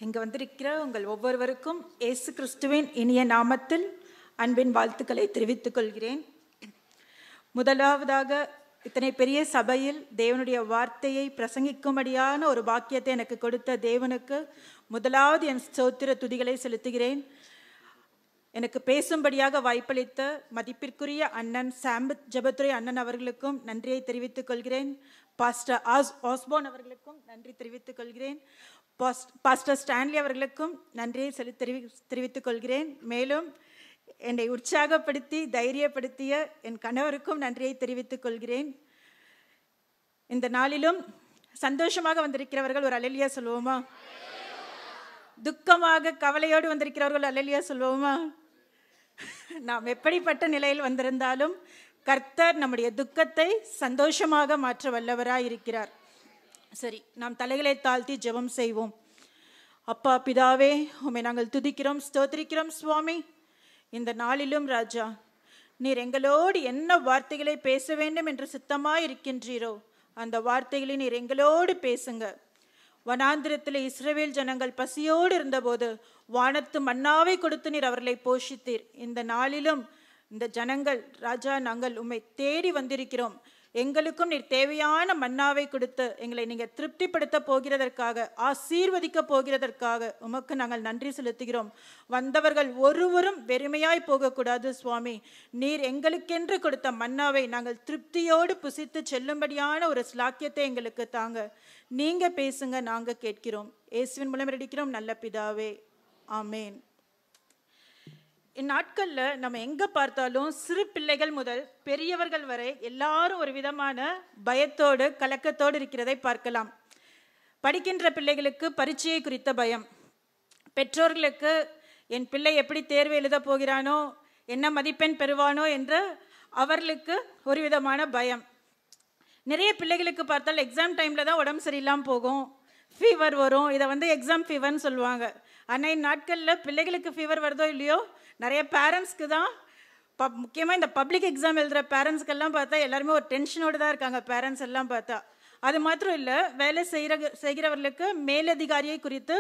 இங்கு வந்திருக்கிற உங்கள் ஒவ்வொருவருக்கும் இயேசு கிறிஸ்துவின் இனிய நாமத்தில் அன்பின் வாழ்த்துக்களை தெரிவித்துக் கொள்கிறேன். முதலாவதாக இத்தனை பெரிய சபையில் தேவனுடைய வார்த்தையை பிரசங்கிக்கும்படியான ஒரு பாக்கியத்தை எனக்கு கொடுத்த தேவனுக்கு முதலாவது என் ஸ்தோத்திர துதிகளை செலுத்துகிறேன். எனக்கு பேசும்படியாக வாய்ப்பளித்த மதிப்பிற்குரிய அண்ணன் சாம்பத் ஜெபத்துரை அண்ணன் அவர்களுக்கும் நன்றியை தெரிவித்துக் கொள்கிறேன். பாஸ்டர் ஆஸ்போன் அவர்களுக்கும் நன்றி தெரிவித்துக் கொள்கிறேன். பாஸ்டர் ஸ்டான்லி அவர்களுக்கும் நன்றியை தெரிவித்துக் கொள்கிறேன். மேலும் என்னை உற்சாகப்படுத்தி தைரியப்படுத்திய என் கணவருக்கும் நன்றியை தெரிவித்துக் கொள்கிறேன். இந்த நாளிலும் சந்தோஷமாக வந்திருக்கிறவர்கள் ஒரு அல்லேலூயா சொல்வோமா? துக்கமாக கவலையோடு வந்திருக்கிறவர்கள் அல்லேலூயா சொல்வோமா? நாம் எப்படிப்பட்ட நிலையில் வந்திருந்தாலும் கர்த்தர் நம்முடைய துக்கத்தை சந்தோஷமாக மாற்ற வல்லவராய் இருக்கிறார். சரி, நாம் தலைகளை தாழ்த்தி ஜெபம் செய்வோம். அப்பா பிதாவே, உம்மை நாங்கள் துதிக்கிறோம், ஸ்தோத்திரிக்கிறோம் சுவாமி. இந்த நாளிலும் ராஜா, நீர் எங்களோடு என்ன வார்த்தைகளை பேச வேண்டும் என்று சித்தமாய் இருக்கின்றீரோ அந்த வார்த்தைகளை நீர் எங்களோடு பேசுங்க. வனாந்திரத்தில் இஸ்ரவேல் ஜனங்கள் பசியோடு இருந்தபோது வானத்து மன்னாவை கொடுத்து நீர் அவர்களை போஷித்தீர். இந்த நாளிலும் இந்த ஜனங்கள் ராஜா, நாங்கள் உம்மை தேடி வந்திருக்கிறோம். எங்களுக்கும் நீர் தேவையான மன்னாவை கொடுத்து எங்களை நீங்கள் திருப்திப்படுத்த போகிறதற்காக, ஆசீர்வதிக்க போகிறதற்காக உமக்கு நாங்கள் நன்றி செலுத்துகிறோம். வந்தவர்கள் ஒருவரும் வெறுமையாய் போகக்கூடாது சுவாமி. நீர் எங்களுக்கென்று கொடுத்த மன்னாவை நாங்கள் திருப்தியோடு புசித்து செல்லும்படியான ஒரு ஸ்லாக்கியத்தை எங்களுக்கு தாங்க. நீங்க பேசுங்க, நாங்க கேட்கிறோம். இயேசுவின் மூலம் அடிக்கிறோம் நல்ல பிதாவே, ஆமேன். இந்நாட்களில் நம்ம எங்கே பார்த்தாலும் சிறு பிள்ளைகள் முதல் பெரியவர்கள் வரை எல்லாரும் ஒரு விதமான பயத்தோடு கலக்கத்தோடு இருக்கிறதை பார்க்கலாம். படிக்கின்ற பிள்ளைகளுக்கு பரீட்சையை குறித்த பயம், பெற்றோர்களுக்கு என் பிள்ளை எப்படி தேர்வு எழுத போகிறானோ, என்ன மதிப்பெண் பெறுவானோ என்ற அவர்களுக்கு ஒரு விதமான பயம். நிறைய பிள்ளைகளுக்கு பார்த்தால் எக்ஸாம் டைமில் தான் உடம்பு சரியில்லாமல் போகும், ஃபீவர் வரும். இதை எக்ஸாம் ஃபீவர்னு சொல்லுவாங்க. ஆனால் இந்நாட்களில் பிள்ளைகளுக்கு ஃபீவர் வருதோ இல்லையோ, நிறைய பேரண்ட்ஸ்க்கு தான், முக்கியமாக இந்த பப்ளிக் எக்ஸாம் எழுதுகிற பேரண்ட்ஸ்க்கெல்லாம் பார்த்தா எல்லாருமே ஒரு டென்ஷனோடு தான் இருக்காங்க. பேரண்ட்ஸ் எல்லாம் பார்த்தா அது மாத்திரம் இல்லை, வேலை செய்கிறவர்களுக்கு மேலதிகாரியை குறித்து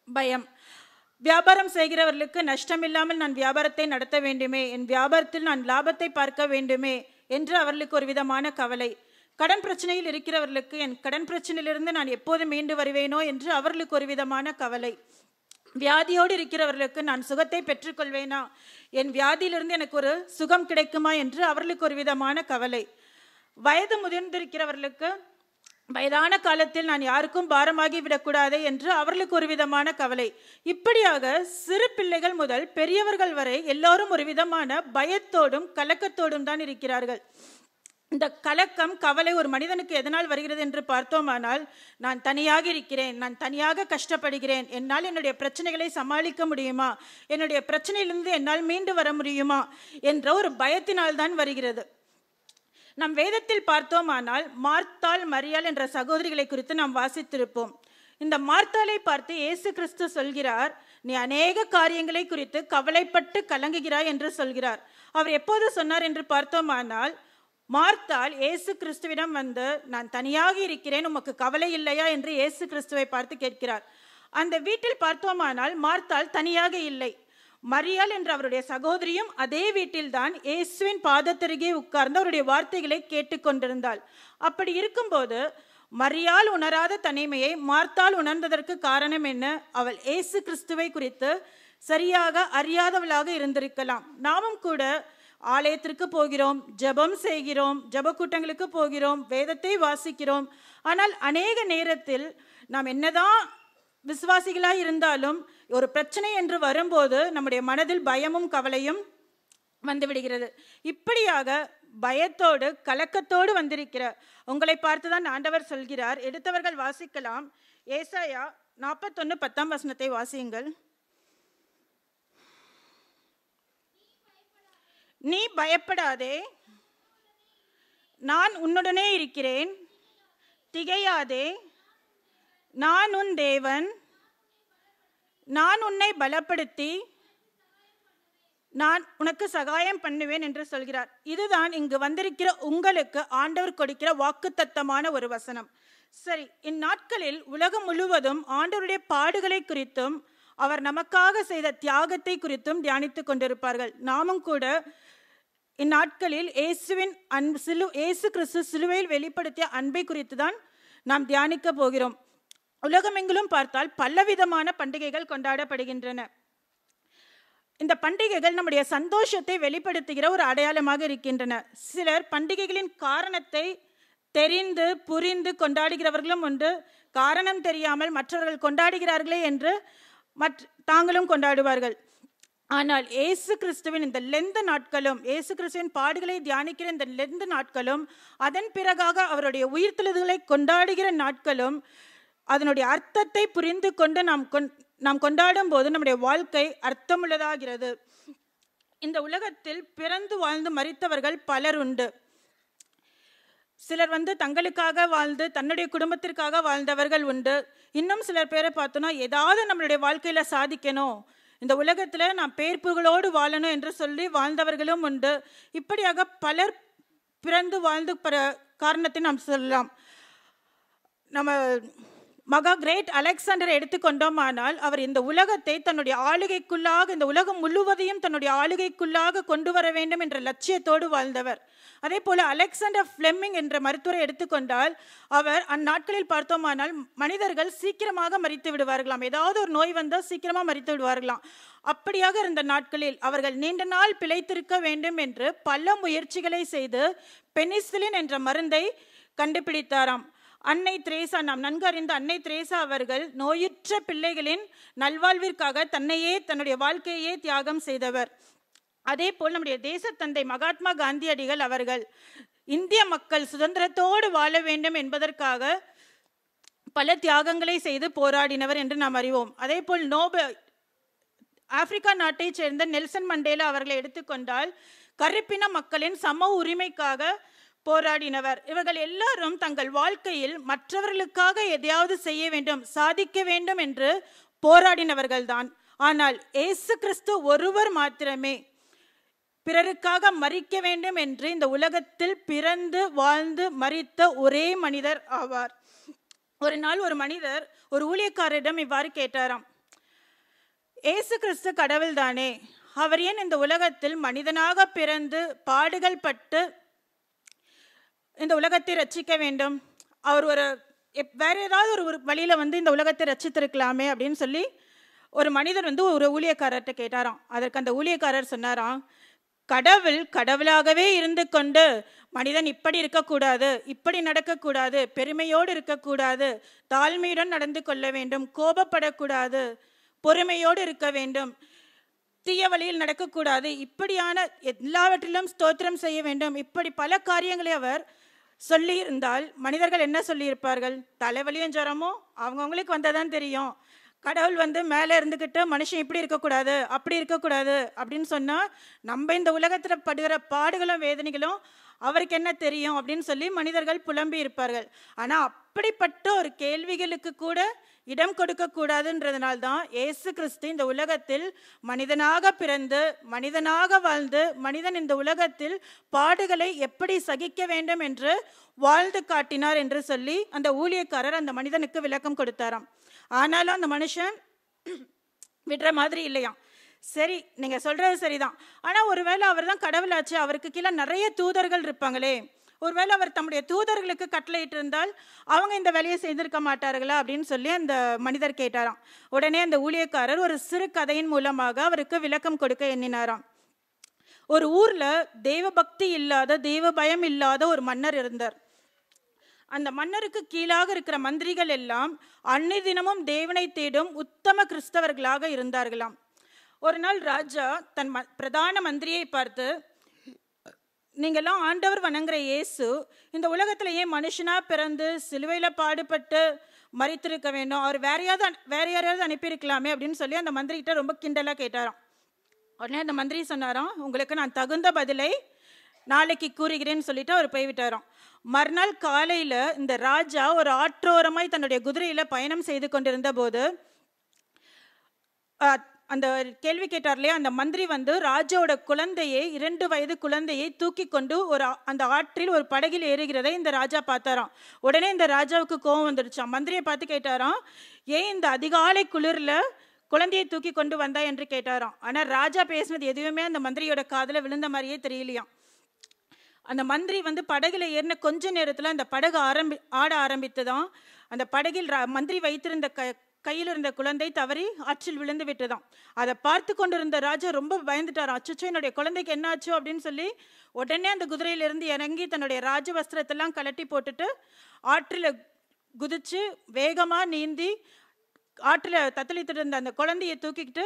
பயம். வியாபாரம் செய்கிறவர்களுக்கு நஷ்டம் இல்லாமல் நான் வியாபாரத்தை நடத்த வேண்டுமே, என் வியாபாரத்தில் நான் லாபத்தை பார்க்க வேண்டுமே என்று அவர்களுக்கு ஒரு விதமான கவலை. கடன் பிரச்சனையில் இருக்கிறவர்களுக்கு என் கடன் பிரச்சனையிலிருந்து நான் எப்போது மீண்டு வருவேனோ என்று அவர்களுக்கு ஒரு விதமான கவலை. வியாதியோடு இருக்கிறவர்களுக்கு நான் சுகத்தை பெற்றுக்கொள்வேனா, என் வியாதியிலிருந்து எனக்கு ஒரு சுகம் கிடைக்குமா என்று அவர்களுக்கு ஒரு விதமான கவலை. வயது முதிர்ந்திருக்கிறவர்களுக்கு வயதான காலத்தில் நான் யாருக்கும் பாரமாகி விடக்கூடாது என்று அவர்களுக்கு ஒரு விதமான கவலை. இப்படியாக சிறு பிள்ளைகள் முதல் பெரியவர்கள் வரை எல்லோரும் ஒரு விதமான பயத்தோடும் கலக்கத்தோடும் தான் இருக்கிறார்கள். இந்த கலக்கம், கவலை ஒரு மனிதனுக்கு எதனால் வருகிறது என்று பார்த்தோமானால், நான் தனியாக இருக்கிறேன், நான் தனியாக கஷ்டப்படுகிறேன், என்னால் என்னுடைய பிரச்சனைகளை சமாளிக்க முடியுமா, என்னுடைய பிரச்சனையிலிருந்து என்னால் மீண்டு வர முடியுமா என்ற ஒரு பயத்தினால் தான் வருகிறது. நம் வேதத்தில் பார்த்தோமானால் மார்த்தாள் மரியாள் என்ற சகோதரிகளை குறித்து நாம் வாசித்திருப்போம். இந்த மார்த்தாளை பார்த்து இயேசு கிறிஸ்து சொல்கிறார், நீ அநேக காரியங்களை குறித்து கவலைப்பட்டு கலங்குகிறாய் என்று சொல்கிறார். அவர் எப்போது சொன்னார் என்று பார்த்தோமானால், மார்த்தாள் இயேசு கிறிஸ்துவிடம் வந்து, நான் தனியாக இருக்கிறேன், உமக்கு கவலை இல்லையா என்று இயேசு கிறிஸ்துவை பார்த்து கேட்கிறார். அந்த வீட்டில் பார்த்தோமானால் மார்த்தாள் தனியாக இல்லை. மரியாள் என்ற அவருடைய சகோதரியும் அதே வீட்டில்தான் இயேசுவின் பாதத்தருகே உட்கார்ந்து அவருடைய வார்த்தைகளை கேட்டுக்கொண்டிருந்தாள். அப்படி இருக்கும்போது மரியாள் உணராத தனிமையை மார்த்தாள் உணர்ந்ததற்கு காரணம் என்ன? அவள் இயேசு கிறிஸ்துவை குறித்து சரியாக அறியாதவளாக இருந்திருக்கலாம். நாமும் கூட ஆலயத்திற்கு போகிறோம், ஜெபம் செய்கிறோம், ஜெப கூட்டங்களுக்கு போகிறோம், வேதத்தை வாசிக்கிறோம். ஆனால் அநேக நேரத்தில் நாம் என்னதான் விசுவாசிகளாய் இருந்தாலும் ஒரு பிரச்சனை என்று வரும்போது நம்முடைய மனதில் பயமும் கவலையும் வந்துவிடுகிறது. இப்படியாக பயத்தோடு கலக்கத்தோடு வந்திருக்கிற உங்களை பார்த்துதான் ஆண்டவர் சொல்கிறார். எடுத்தவர்கள் வாசிக்கலாம். ஏசாயா 41:10 வாசியுங்கள். நீ பயப்படாதே, நான் உன்னுடனே இருக்கிறேன், திகையாதே, நான் உன் தேவன், நான் உன்னை பலப்படுத்தி நான் உனக்கு சகாயம் பண்ணுவேன் என்று சொல்கிறார். இதுதான் இங்கு வந்திருக்கிற உங்களுக்கு ஆண்டவர் கொடுக்கிற வாக்குத்தத்தமான ஒரு வசனம். சரி, இந்நாட்களில் உலகம் முழுவதும் ஆண்டவருடைய பாடுகளை குறித்தும் அவர் நமக்காக செய்த தியாகத்தை குறித்தும் தியானித்துக் கொண்டிருப்பார்கள். நாமும் கூட இந்நாட்களில் இயேசு கிறிஸ்து சிலுவையில் வெளிப்படுத்திய அன்பை குறித்து தான் நாம் தியானிக்க போகிறோம். உலகமெங்கிலும் பார்த்தால் பலவிதமான பண்டிகைகள் கொண்டாடப்படுகின்றன. இந்த பண்டிகைகள் நம்முடைய சந்தோஷத்தை வெளிப்படுத்துகிற ஒரு அடையாளமாக இருக்கின்றன. சிலர் பண்டிகைகளின் காரணத்தை தெரிந்து புரிந்து கொண்டாடுகிறவர்களும் உண்டு. காரணம் தெரியாமல் மற்றவர்கள் கொண்டாடுகிறார்களே என்று தாங்களும் கொண்டாடுவார்கள். ஆனால் இயேசு கிறிஸ்துவின் இந்த லெந்த நாட்களும், இயேசு கிறிஸ்துவின் பாடுகளை தியானிக்கிற இந்த லெந்த நாட்களும், அதன் பிறகாக அவருடைய உயிர்த்தெழுதலை கொண்டாடுகிற நாட்களும், அதனுடைய அர்த்தத்தை புரிந்து கொண்டு நாம் கொண்டாடும் போது நம்முடைய வாழ்க்கை அர்த்தமுள்ளதாகிறது. இந்த உலகத்தில் பிறந்து வாழ்ந்து மரித்தவர்கள் பலர் உண்டு. சிலர் தங்களுக்காக வாழ்ந்து தன்னுடைய குடும்பத்திற்காக வாழ்ந்தவர்கள் உண்டு. இன்னும் சிலர் பேரை பார்த்தோன்னா ஏதாவது நம்மளுடைய வாழ்க்கையில சாதிக்கணும், இந்த உலகத்துல நாம் பேர்ப்புகளோடு வாழணும் என்று சொல்லி வாழ்ந்தவர்களும் உண்டு. இப்படியாக பலர் பிறந்து வாழ்ந்து காரணத்தை நாம் சொல்லலாம். நம்ம மகா கிரேட் அலெக்சாண்டரை எடுத்துக்கொண்டோமானால் அவர் இந்த உலகத்தை தன்னுடைய ஆளுகைக்குள்ளாக, இந்த உலகம் முழுவதையும் தன்னுடைய ஆளுகைக்குள்ளாக கொண்டு வர வேண்டும் என்ற லட்சியத்தோடு வாழ்ந்தவர். அதே போல அலெக்சாண்டர் ஃப்ளெமிங் என்ற மருத்துவரை எடுத்துக்கொண்டால் அவர் அந்நாட்களில் பார்த்தோமானால் மனிதர்கள் சீக்கிரமாக மரித்து விடுவார்களாம். ஏதாவது ஒரு நோய் வந்தால் சீக்கிரமாக மரித்து விடுவார்களாம். அப்படியாக இருந்த நாட்களில் அவர்கள் நீண்ட நாள் பிழைத்திருக்க வேண்டும் என்று பல முயற்சிகளை செய்து பெனிசிலின் என்ற மருந்தை கண்டுபிடித்தாராம். அன்னை திரேசா, நாம் நன்கு அறிந்த அன்னை திரேசா அவர்கள் நோயுற்ற பிள்ளைகளின் நல்வாழ்விற்காக தன்னுடைய வாழ்க்கையே தியாகம் செய்தவர். அதே போல் நம்முடைய தேசத்தந்தை மகாத்மா காந்தியடிகள் அவர்கள் இந்திய மக்கள் சுதந்திரத்தோடு வாழ வேண்டும் என்பதற்காக பல தியாகங்களை செய்து போராடினவர் என்று நாம் அறிவோம். அதே போல் ஆப்பிரிக்கா நாட்டை சேர்ந்த நெல்சன் மண்டேலா அவர்களை எடுத்துக்கொண்டால் கருப்பின மக்களின் சம உரிமைக்காக போராடினவர். இவர்கள் எல்லாரும் தங்கள் வாழ்க்கையில் மற்றவர்களுக்காக எதையாவது செய்ய வேண்டும், சாதிக்க வேண்டும் என்று போராடினவர்கள் தான். ஆனால் இயேசு கிறிஸ்து ஒருவர் மாத்திரமே பிறருக்காக மரிக்க வேண்டும் என்று இந்த உலகத்தில் பிறந்து வாழ்ந்து மரித்த ஒரே மனிதர் ஆவார். ஒரு நாள் ஒரு மனிதர் ஒரு ஊழியக்காரரிடம் இவ்வாறு கேட்டாராம், இயேசு கிறிஸ்து கடவுள் தானே, அவர் ஏன் இந்த உலகத்தில் மனிதனாக பிறந்து பாடுகள் பட்டு இந்த உலகத்தை ரட்சிக்க வேண்டும்? அவர் வேற ஏதாவது ஒரு வழியில இந்த உலகத்தை ரட்சித்திருக்கலாமே அப்படின்னு சொல்லி ஒரு மனிதர் ஒரு ஊழியக்காரர்கிட்ட கேட்டாராம். அதற்கு அந்த ஊழியக்காரர் சொன்னாராம், கடவுள் கடவுளாகவே இருந்து கொண்டு மனிதன் இப்படி இருக்கக்கூடாது, இப்படி நடக்கக்கூடாது, பெருமையோடு இருக்கக்கூடாது, தாழ்மையுடன் நடந்து கொள்ள வேண்டும், கோபப்படக்கூடாது, பொறுமையோடு இருக்க வேண்டும், தீய வழியில் நடக்கக்கூடாது, இப்படியான எல்லாவற்றிலும் ஸ்தோத்திரம் செய்ய வேண்டும், இப்படி பல காரியங்களை அவர் சொல்லி இருந்தால் மனிதர்கள் என்ன சொல்லியிருப்பார்கள்? தலைவலியும் ஜரமும் அவங்கவுங்களுக்கு வந்தாதான் தெரியும், கடவுள் மேலே இருந்துக்கிட்டு மனுஷன் இப்படி இருக்கக்கூடாது, அப்படி இருக்கக்கூடாது அப்படின்னு சொன்னால் நம்ம இந்த உலகத்தில் படுகிற பாடுகளும் வேதனைகளும் அவருக்கு என்ன தெரியும் அப்படின்னு சொல்லி மனிதர்கள் புலம்பி இருப்பார்கள். ஆனால் அப்படிப்பட்ட ஒரு கேள்விகளுக்கு கூட இடம் கொடுக்க கூடாதுன்றதுனால்தான் இயேசு கிறிஸ்து இந்த உலகத்தில் மனிதனாக பிறந்து மனிதனாக வாழ்ந்து மனிதன் இந்த உலகத்தில் பாடுகளை எப்படி சகிக்க வேண்டும் என்று வாழ்ந்து காட்டினார் என்று சொல்லி அந்த ஊழியக்காரர் அந்த மனிதனுக்கு விளக்கம் கொடுத்தாராம். ஆனாலும் அந்த மனுஷன் விடுற மாதிரி இல்லையாம். சரி, நீங்க சொல்றது சரிதான், ஆனா ஒருவேளை அவர் தான் கடவுளாச்சு, அவருக்கு கீழே நிறைய தூதர்கள் இருப்பாங்களே, ஒருவேளை அவர் தம்முடைய தூதர்களுக்கு கட்டளையிட்டு இருந்தால் அவங்க இந்த வேலையை செய்திருக்க மாட்டார்களா அப்படின்னு சொல்லி அந்த மனிதர் கேட்டாராம். உடனே அந்த ஊழியக்காரர் ஒரு சிறு கதையின் மூலமாக அவருக்கு விளக்கம் கொடுக்க எண்ணினாராம். ஒரு ஊர்ல தெய்வ பக்தி இல்லாத, தெய்வ பயம் இல்லாத ஒரு மன்னர் இருந்தார். அந்த மன்னருக்கு கீழாக இருக்கிற மந்திரிகள் எல்லாம் அன்னை தினமும் தேவனை தேடும் உத்தம கிறிஸ்தவர்களாக இருந்தார்களாம். ஒரு நாள் ராஜா தன் பிரதான மந்திரியை பார்த்து, நீங்கெல்லாம் ஆண்டவர் வணங்குற இயேசு இந்த உலகத்துல ஏன் மனுஷனா பிறந்து சிலுவையில பாடுபட்டு மரித்திருக்க வேண்டும், அவர் வேற யாரையாவது அனுப்பியிருக்கலாமே அப்படின்னு சொல்லி அந்த மந்திரி கிட்ட ரொம்ப கிண்டலா கேட்டாராம். உடனே அந்த மந்திரி சொன்னாராம், உங்களுக்கு நான் தகுந்த பதிலை நாளைக்கு கூறுகிறேன்னு சொல்லிட்டு அவர் போய்விட்டாராம். மறுநாள் காலையில இந்த ராஜா ஒரு ஆற்றோரமாய் தன்னுடைய குதிரையில பயணம் செய்து கொண்டிருந்த போது அந்த கேள்வி கேட்டார் இல்லையா, அந்த மந்திரி ராஜாவோட குழந்தையை 2 வயது குழந்தையை தூக்கி கொண்டு அந்த ஆற்றில் ஒரு படகில் ஏறுகிறதை இந்த ராஜா பார்த்தாராம். உடனே இந்த ராஜாவுக்கு கோபம் வந்துடுச்சாம். மந்திரியை பார்த்து கேட்டாராம், ஏன் இந்த அதிகாலை குளிர்ல குழந்தையை தூக்கி கொண்டு வந்தா என்று கேட்டாராம். ஆனா ராஜா பேசினது எதுவுமே அந்த மந்திரியோட காதுல விழுந்த மாதிரியே தெரியலையாம். அந்த மந்திரி படகுல ஏறின கொஞ்ச நேரத்துல அந்த படகு ஆட ஆரம்பித்ததாம். அந்த படகில் மந்திரி வைத்திருந்த கையில் இருந்த குழந்தை தவறி ஆற்றில் விழுந்து விட்டுதான். அதை பார்த்து கொண்டிருந்த ராஜா ரொம்ப பயந்துட்டாராம். அச்சோ, என்னுடைய குழந்தைக்கு என்ன ஆச்சோ அப்படின்னு சொல்லி உடனே அந்த குதிரையிலிருந்து இறங்கி தன்னுடைய ராஜ வஸ்திரத்தெல்லாம் கலட்டி போட்டுட்டு ஆற்றில் குதிச்சு வேகமா நீந்தி ஆற்றில் தத்தளித்துட்டு இருந்த அந்த குழந்தையை தூக்கிக்கிட்டு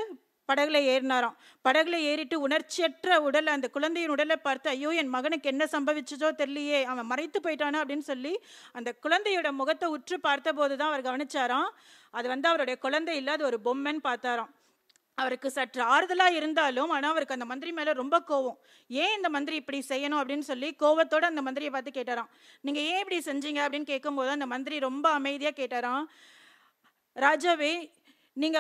படகுல ஏறினாராம். படகுல ஏறிட்டு உணர்ச்சியற்ற உடலை, அந்த குழந்தையின் உடலை பார்த்து, ஐயோ என் மகனுக்கு என்ன சம்பவிச்சதோ தெரியலையே, அவன் மறைத்து போயிட்டானா அப்படின்னு சொல்லி அந்த குழந்தையோட முகத்தை உற்று பார்த்த போதுதான் அவர் கவனிச்சாராம், அது அவருடைய குழந்தை இல்லை, அது ஒரு பொம்மைன்னு பார்த்தாராம். அவருக்கு சற்று ஆறுதலா இருந்தாலும் ஆனா அவருக்கு அந்த மந்திரி மேல ரொம்ப கோவம். ஏன் இந்த மந்திரி இப்படி செய்யணும் அப்படின்னு சொல்லி கோவத்தோட அந்த மந்திரியை பார்த்து கேட்டாராம், நீங்க ஏன் இப்படி செஞ்சீங்க அப்படின்னு கேட்கும் போது அந்த மந்திரி ரொம்ப அமைதியா கேட்டாராம், ராஜாவே, நீங்க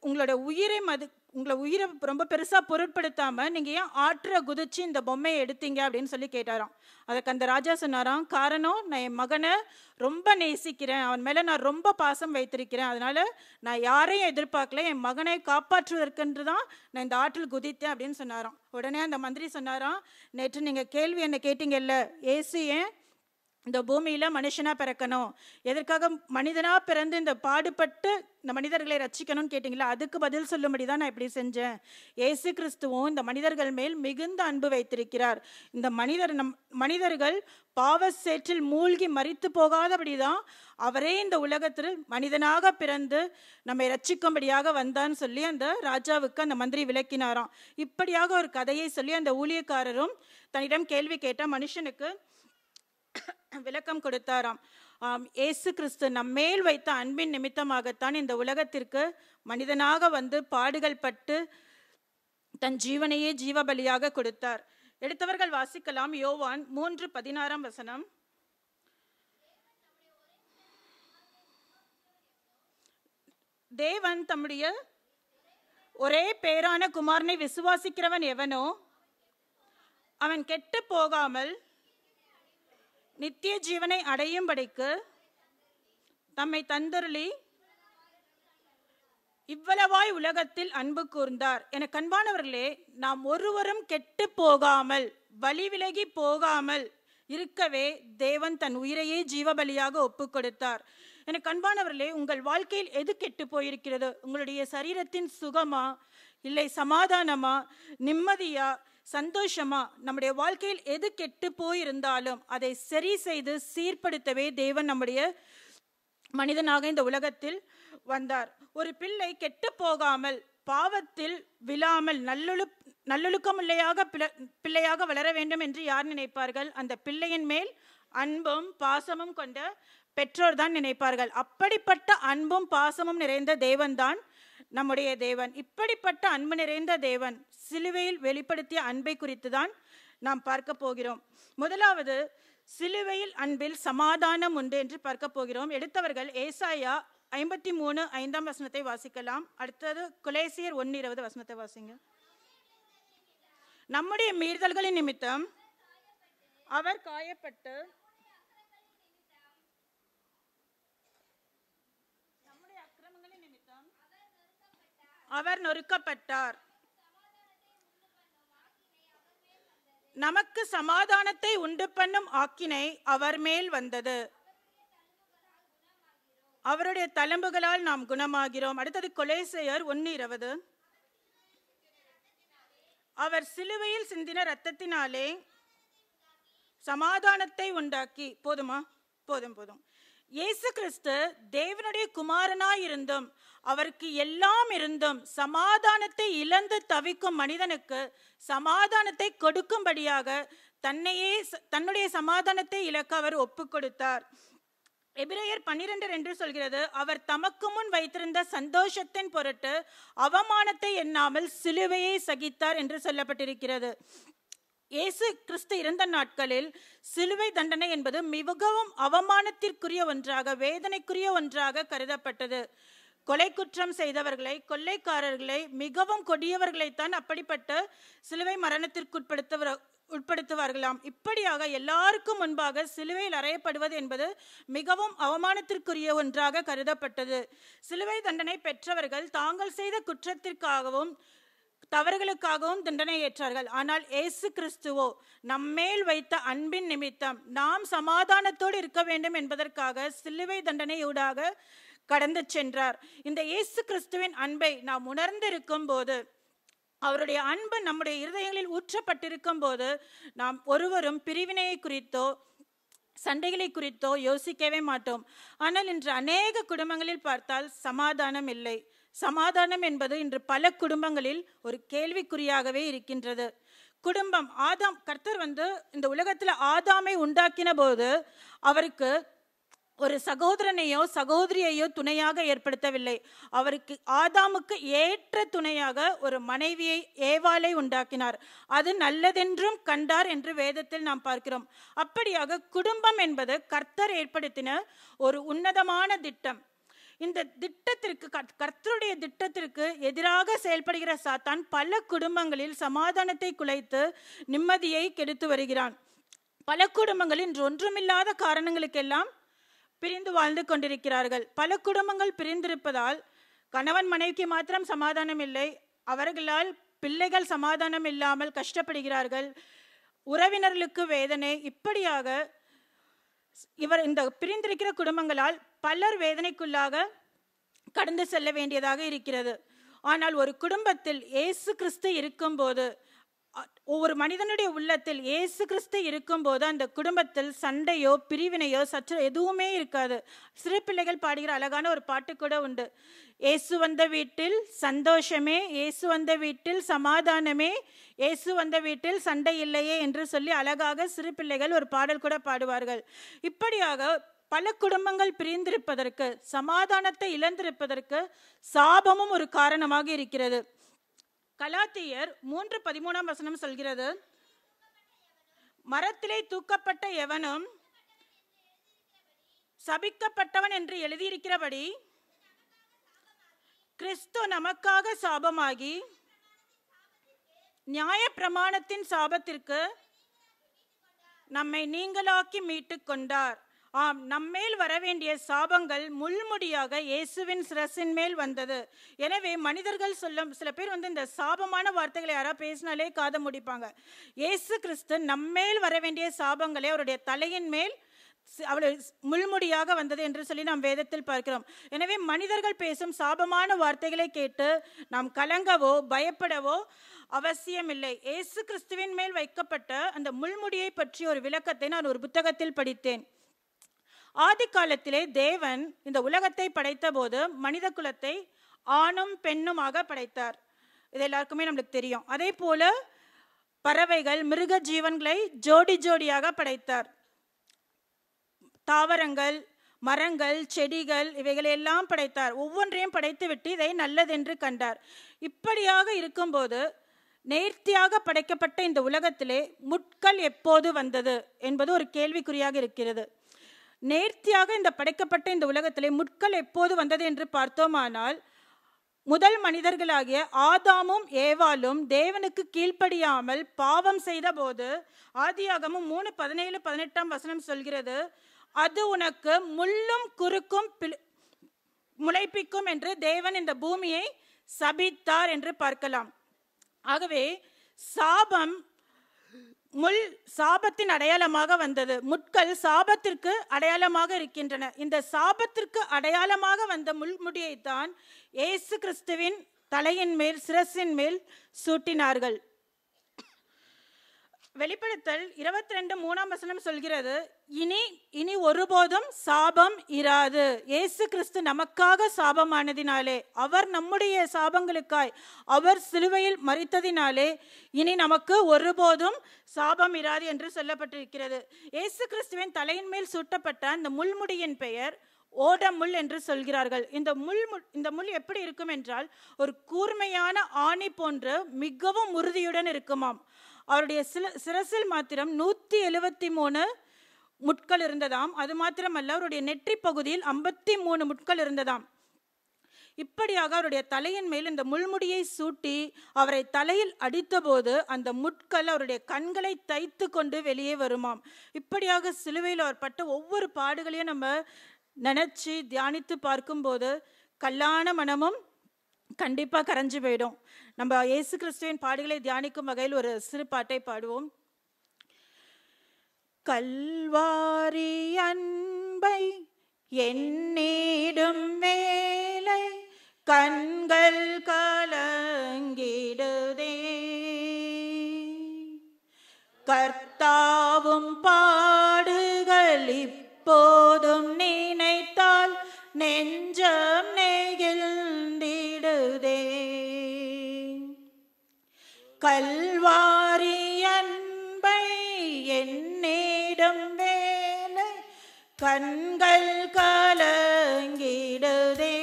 உங்களோட உயிரை ரொம்ப பெருசா பொருட்படுத்தாம நீங்க ஏன் ஆற்ற குதிச்சு இந்த பொம்மையை எடுத்தீங்க அப்படின்னு சொல்லி கேட்டாராம். அதுக்கு அந்த ராஜா சொன்னாராம், காரணம், நான் என் மகனை ரொம்ப நேசிக்கிறேன், அவன் மேல நான் ரொம்ப பாசம் வைத்திருக்கிறேன், அதனால நான் யாரையும் எதிர்பார்க்கல, என் மகனை காப்பாற்றுவதற்கென்று தான் நான் இந்த ஆற்றில் குதித்தேன் அப்படின்னு சொன்னாராம். உடனே அந்த மந்திரி சொன்னாராம், நேற்று நீங்க கேள்வி என்ன கேட்டீங்கல்ல, ஏசு ஏன் இந்த பூமியில மனுஷனா பிறக்கணும், எதற்காக மனிதனா பிறந்து இந்த பாடுபட்டு இந்த மனிதர்களை ரட்சிக்கணும்னு கேட்டீங்களா, அதுக்கு பதில் சொல்லும்படிதான் நான் இப்படி செஞ்சேன். ஏசு கிறிஸ்துவும் இந்த மனிதர்கள் மேல் மிகுந்த அன்பு வைத்திருக்கிறார். இந்த மனிதர்கள் பாவ சேற்றில் மூழ்கி மரித்து போகாதபடிதான் அவரே இந்த உலகத்தில் மனிதனாக பிறந்து நம்மை ரட்சிக்கும்படியாக வந்தான்னு சொல்லி அந்த ராஜாவுக்கு அந்த மந்திரி விளக்கினாராம். இப்படியாக ஒரு கதையை சொல்லி அந்த ஊழியக்காரரும் தன்னிடம் கேள்வி கேட்ட மனுஷனுக்கு விளக்கம் கொடுத்தாராம். இயேசு கிறிஸ்து நம் மேல் வைத்த அன்பின் நிமித்தமாகத்தான் இந்த உலகத்திற்கு மனிதனாக பாடுகள் பட்டு தன் ஜீவனையே ஜீவபலியாக கொடுத்தார். எடுத்தவர்கள் வாசிக்கலாம். யோவான் 3:16. தேவன் தம்முடைய ஒரே பேரான குமாரனை விசுவாசிக்கிறவன் எவனோ அவன் கெட்டு போகாமல் நித்திய ஜீவனை அடையும்படிக்கு தம்மை தந்தருளி இவ்வளவாய் உலகத்தில் அன்பு கூர்ந்தார். என கண்பானவர்களே, நாம் ஒருவரும் கெட்டு போகாமல் வழி விலகி போகாமல் இருக்கவே தேவன் தன் உயிரையே ஜீவபலியாக ஒப்பு கொடுத்தார். என கண்பானவர்களே, உங்கள் வாழ்க்கையில் எது கெட்டு போயிருக்கிறது? உங்களுடைய சரீரத்தின் சுகமா, இல்லை சமாதானமா, நிம்மதியா, சந்தோஷமா? நம்முடைய வாழ்க்கையில் எது கெட்டு போயிருந்தாலும் அதை சரி செய்து சீர்படுத்தவே தேவன் நம்முடைய மனிதனாக இந்த உலகத்தில் வந்தார். ஒரு பிள்ளை கெட்டு போகாமல் பாவத்தில் விழாமல் நல்லொழுக்கமுள்ளையாக பிள்ளையாக வளர வேண்டும் என்று யார் நினைப்பார்கள்? அந்த பிள்ளையின் மேல் அன்பும் பாசமும் கொண்ட பெற்றோர் தான் நினைப்பார்கள். அப்படிப்பட்ட அன்பும் பாசமும் நிறைந்த தேவன் தான் நம்முடைய தேவன். இப்படிப்பட்ட அன்பு நிறைந்த தேவன் சிலுவையில் வெளிப்படுத்திய அன்பை குறித்து தான் நாம் பார்க்க போகிறோம். முதலாவது, சிலுவையில் அன்பில் சமாதானம் உண்டு என்று பார்க்க போகிறோம். எடுத்தவர்கள் ஏசாயா 53:5 வாசிக்கலாம். அடுத்தது கொலேசியர் 1:20 வாசிங்க. நம்முடைய மீறுதல்களின் நிமித்தம் அவர் காயப்பட்டு நம்முடைய அக்கிரமங்களின் நிமித்தம் அவர் நொறுக்கப்பட்டார், நமக்கு சமாதானத்தை உண்டு பண்ணும் ஆக்கினை அவர் மேல் வந்தது, அவருடைய தழும்புகளால் நாம் குணமாகிறோம். அடுத்தது கொலேசியர் 1:20. அவர் சிலுவையில் சிந்தின இரத்தத்தினாலே சமாதானத்தை உண்டாக்கி. போதுமா? போதும். இயேசு கிறிஸ்து தேவனுடைய குமாரனாயிருந்தும் அவருக்கு எல்லாம் இருந்தும் சமாதானத்தை இழந்து தவிக்கும் மனிதனுக்கு சமாதானத்தை கொடுக்கும்படியாக தன்னுடைய சமாதானத்தை இழக்க அவர் ஒப்பு கொடுத்தார். எபிரேயர் 12:2 சொல்கிறது, அவர் தமக்கு முன் வைத்திருந்த சந்தோஷத்தின் பொருட்டு அவமானத்தை எண்ணாமல் சிலுவையை சகித்தார் என்று சொல்லப்பட்டிருக்கிறது. இயேசு கிறிஸ்து இருந்த நாட்களில் சிலுவை தண்டனை என்பது மிகவும் அவமானத்திற்குரிய ஒன்றாக, வேதனைக்குரிய ஒன்றாக கருதப்பட்டது. கொலை குற்றம் செய்தவர்களை, கொள்ளைக்காரர்களை, மிகவும் கொடியவர்களைத்தான் அப்படிப்பட்ட சிலுவை மரணத்திற்கு உட்படுத்துவார்களாம். இப்படியாக எல்லாருக்கும் முன்பாக சிலுவையில் அறையப்படுவது என்பது மிகவும் அவமானத்திற்குரிய ஒன்றாக கருதப்பட்டது. சிலுவை தண்டனை பெற்றவர்கள் தாங்கள் செய்த குற்றத்திற்காகவும் தவறுகளுக்காகவும் தண்டனை ஏற்றார்கள். ஆனால் இயேசு கிறிஸ்துவோ நம்மேல் வைத்த அன்பின் நிமித்தம் நாம் சமாதானத்தோடு இருக்க வேண்டும் என்பதற்காக சிலுவை தண்டனையூடாக கடந்து சென்றார். இந்த இயேசு கிறிஸ்துவின் அன்பை நாம் உணர்ந்திருக்கும் போது, அவருடைய அன்பு நம்முடைய இருதயங்களில் ஊற்றப்பட்டிருக்கும் போது, நாம் ஒருவரும் பிரிவினையை குறித்தோ சண்டைகளை குறித்தோ யோசிக்கவே மாட்டோம். ஆனால் இன்று அநேக குடும்பங்களில் பார்த்தால் சமாதானம் இல்லை. சமாதானம் என்பது இன்று பல குடும்பங்களில் ஒரு கேள்விக்குறியாகவே இருக்கின்றது. குடும்பம், கர்த்தர் இந்த உலகத்துல ஆதாமை உண்டாக்கின போது அவருக்கு ஒரு சகோதரனையோ சகோதரியையோ துணையாக ஏற்படுத்தவில்லை. அவருக்கு ஆதாமுக்கு ஏற்ற துணையாக ஒரு மனைவியை, ஏவாளை உண்டாக்கினார். அது நல்லதென்றும் கண்டார் என்று வேதத்தில் நாம் பார்க்கிறோம். அப்படியாக குடும்பம் என்பது கர்த்தர் ஏற்படுத்தின ஒரு உன்னதமான திட்டம். இந்த திட்டத்திற்கு, கர்த்தருடைய திட்டத்திற்கு எதிராக செயல்படுகிற சாத்தான் பல குடும்பங்களில் சமாதானத்தை குலைத்து நிம்மதியை கெடுத்து வருகிறான். பல குடும்பங்களில் இன்று ஒன்றுமில்லாத காரணங்களுக்கெல்லாம் பிரிந்து வாழ்ந்து கொண்டிருக்கிறார்கள். பல குடும்பங்கள் பிரிந்திருப்பதால் கணவன் மனைவிக்கு மாத்திரம் சமாதானம் இல்லை, அவர்களால் பிள்ளைகள் சமாதானம் இல்லாமல் கஷ்டப்படுகிறார்கள், உறவினர்களுக்கு வேதனை. இப்படியாக இந்த பிரிந்திருக்கிற குடும்பங்களால் பலர் வேதனைக்குள்ளாக கடந்து செல்ல வேண்டியதாக இருக்கிறது. ஆனால் ஒரு குடும்பத்தில் இயேசு கிறிஸ்து இருக்கும்போது, ஒவ்வொரு மனிதனுடைய உள்ளத்தில் இயேசு கிறிஸ்து இருக்கும்போது அந்த குடும்பத்தில் சண்டையோ பிரிவினையோ சற்று எதுவுமே இருக்காது. சிறு பிள்ளைகள் பாடுகிற அழகான ஒரு பாட்டு கூட உண்டு. இயேசு வந்த வீட்டில் சந்தோஷமே, இயேசு வந்த வீட்டில் சமாதானமே, இயேசு வந்த வீட்டில் சண்டை இல்லையே என்று சொல்லி அழகாக சிறு பிள்ளைகள் ஒரு பாடல் கூட பாடுவார்கள். இப்படியாக பல குடும்பங்கள் பிரிந்திருப்பதற்கு, சமாதானத்தை இழந்திருப்பதற்கு சாபமும் ஒரு காரணமாக இருக்கிறது. கலாத்தியர் 3:13 சொல்கிறது, மரத்திலே தூக்கப்பட்ட எவனும் சபிக்கப்பட்டவன் என்று எழுதியிருக்கிறபடி கிறிஸ்து நமக்காக சாபமாகி நியாய பிரமாணத்தின் சாபத்திற்கு நம்மை நீங்களாக்கி மீட்டு கொண்டார். ஆம், நம்மேல் வரவேண்டிய சாபங்கள் முள்முடியாக இயேசுவின் சிரசின் மேல் வந்தது. எனவே மனிதர்கள் சில பேர் இந்த சாபமான வார்த்தைகளை யாராவது பேசினாலே காதை முடிப்பாங்க. இயேசு கிறிஸ்து நம்மேல் வரவேண்டிய சாபங்களை அவருடைய தலையின் மேல் முள்முடியாக வந்தது என்று சொல்லி நாம் வேதத்தில் பார்க்கிறோம். எனவே மனிதர்கள் பேசும் சாபமான வார்த்தைகளை கேட்டு நாம் கலங்கவோ பயப்படவோ அவசியமில்லை. இயேசு கிறிஸ்துவின் மேல் வைக்கப்பட்ட அந்த முள்முடியை பற்றி ஒரு விளக்கத்தை நான் ஒரு புத்தகத்தில் படித்தேன். ஆதி காலத்திலே தேவன் இந்த உலகத்தை படைத்த போது மனித குலத்தை ஆணும் பெண்ணுமாக படைத்தார். இது எல்லாருக்குமே நம்மளுக்கு தெரியும். அதே போல பறவைகள், மிருக ஜீவன்களை ஜோடி ஜோடியாக படைத்தார். தாவரங்கள், மரங்கள், செடிகள் இவைகளை எல்லாம் படைத்தார். ஒவ்வொன்றையும் படைத்து விட்டு இதை நல்லதென்று கண்டார். இப்படியாக இருக்கும்போது நேர்த்தியாக படைக்கப்பட்ட இந்த உலகத்திலே முட்கள் எப்போது வந்தது என்பது ஒரு கேள்விக்குறியாக இருக்கிறது. நேர்த்தியாக இந்த படைக்கப்பட்ட இந்த உலகத்திலே முட்கள் எப்போது வந்தது என்று பார்த்தோமானால், முதல் மனிதர்களாகிய ஆதாமும் ஏவாளும் தேவனுக்கு கீழ்ப்படியாமல் பாவம் செய்த போது, ஆதியாகமம் 3:17-18 சொல்கிறது, அது உனக்கு முள்ளும் குறுக்கும் முளைப்பிக்கும் என்று தேவன் இந்த பூமியை சபித்தார் என்று பார்க்கலாம். ஆகவே சாபம் முள் சாபத்தின் அடையாளமாக வந்தது. முட்கள் சாபத்திற்கு அடையாளமாக இருக்கின்றன. இந்த சாபத்திற்கு அடையாளமாக வந்த முள்முடியைத்தான் இயேசு கிறிஸ்துவின் தலையின் மேல், சிரசின் மேல் சூட்டினார்கள். வெளிப்படுத்தல் 22:3 சொல்கிறது, இனி ஒருபோதும் சாபம் இராது. இயேசு கிறிஸ்து நமக்காக சாபமானதினாலே, அவர் நம்முடைய சாபங்களுக்காய் அவர் சிலுவையில் மரித்ததினாலே இனி நமக்கு ஒருபோதும் சாபம் இராது என்று சொல்லப்பட்டிருக்கிறது. இயேசு கிறிஸ்துவின் தலையின் மேல் சூட்டப்பட்ட அந்த முள்முடியின் பெயர் ஓடமுள் என்று சொல்கிறார்கள். இந்த முள் எப்படி இருக்கும் என்றால், ஒரு கூர்மையான ஆணி போன்று மிகவும் உறுதியுடன் இருக்குமாம். அவருடைய சிரசில் மாத்திரம் 173 முட்கள் இருந்ததாம். அது மாத்திரமல்ல, அவருடைய நெற்றி பகுதியில் 53 முட்கள் இருந்ததாம். இப்படியாக அவருடைய தலையின் மேல் இந்த முள்முடியை சூட்டி அவரை தலையில் அடித்தபோது அந்த முட்கள் அவருடைய கண்களை தைத்து கொண்டு வெளியே வருமாம். இப்படியாக சிலுவையில் அவர் பட்ட ஒவ்வொரு பாடுகளையும் நம்ம நினைச்சு தியானித்து பார்க்கும்போது கல்லான மனமும் கண்டிப்பா கரைஞ்சு போயிடும். நம்ம இயேசு கிறிஸ்துவின் பாடுகளை தியானிக்கும் வகையில் ஒரு சிறு பாட்டை பாடுவோம். கல்வாரி அன்பை எண்ணிடும் வேளை கண்கள் கலங்கிடுதே, கர்த்தாவும் பாடுகள் இப்போதும் நினைத்தால் நெஞ்சம் நெகிழ்ந்திடுதே. கல்வாரி அன்பை என்னிடம் வேலை கண்கள் கலங்கிடுதே,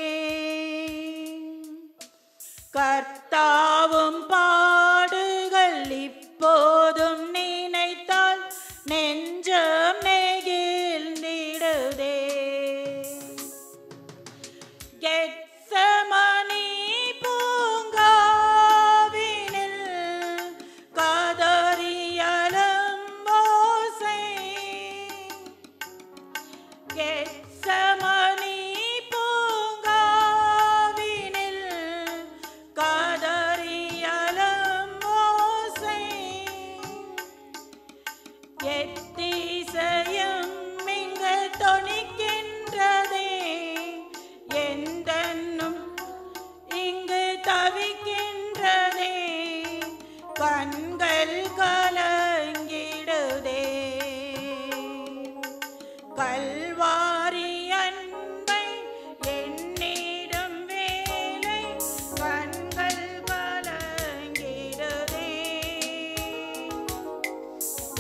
கர்த்தாவும் பாடுகள் இப்போதும் நினைத்தால் நெஞ்சம் நெகிழ்ந்திடுதே. கெத்செமனி பூங்காவினில் கதறியலும் ஓசை, கெத்செமனி பூங்காவினில் கதறியலும் ஓசை, எத்திசையும் இங்கு தொனிக்கின்றதே, எந்தன்னும் இங்கு தவிக்கின்றதே, கண்கள் கலங்கிடுதே. கல்வாரி அன்பை என்னிடம் வேலை கண்கள் கலங்கிடுதே,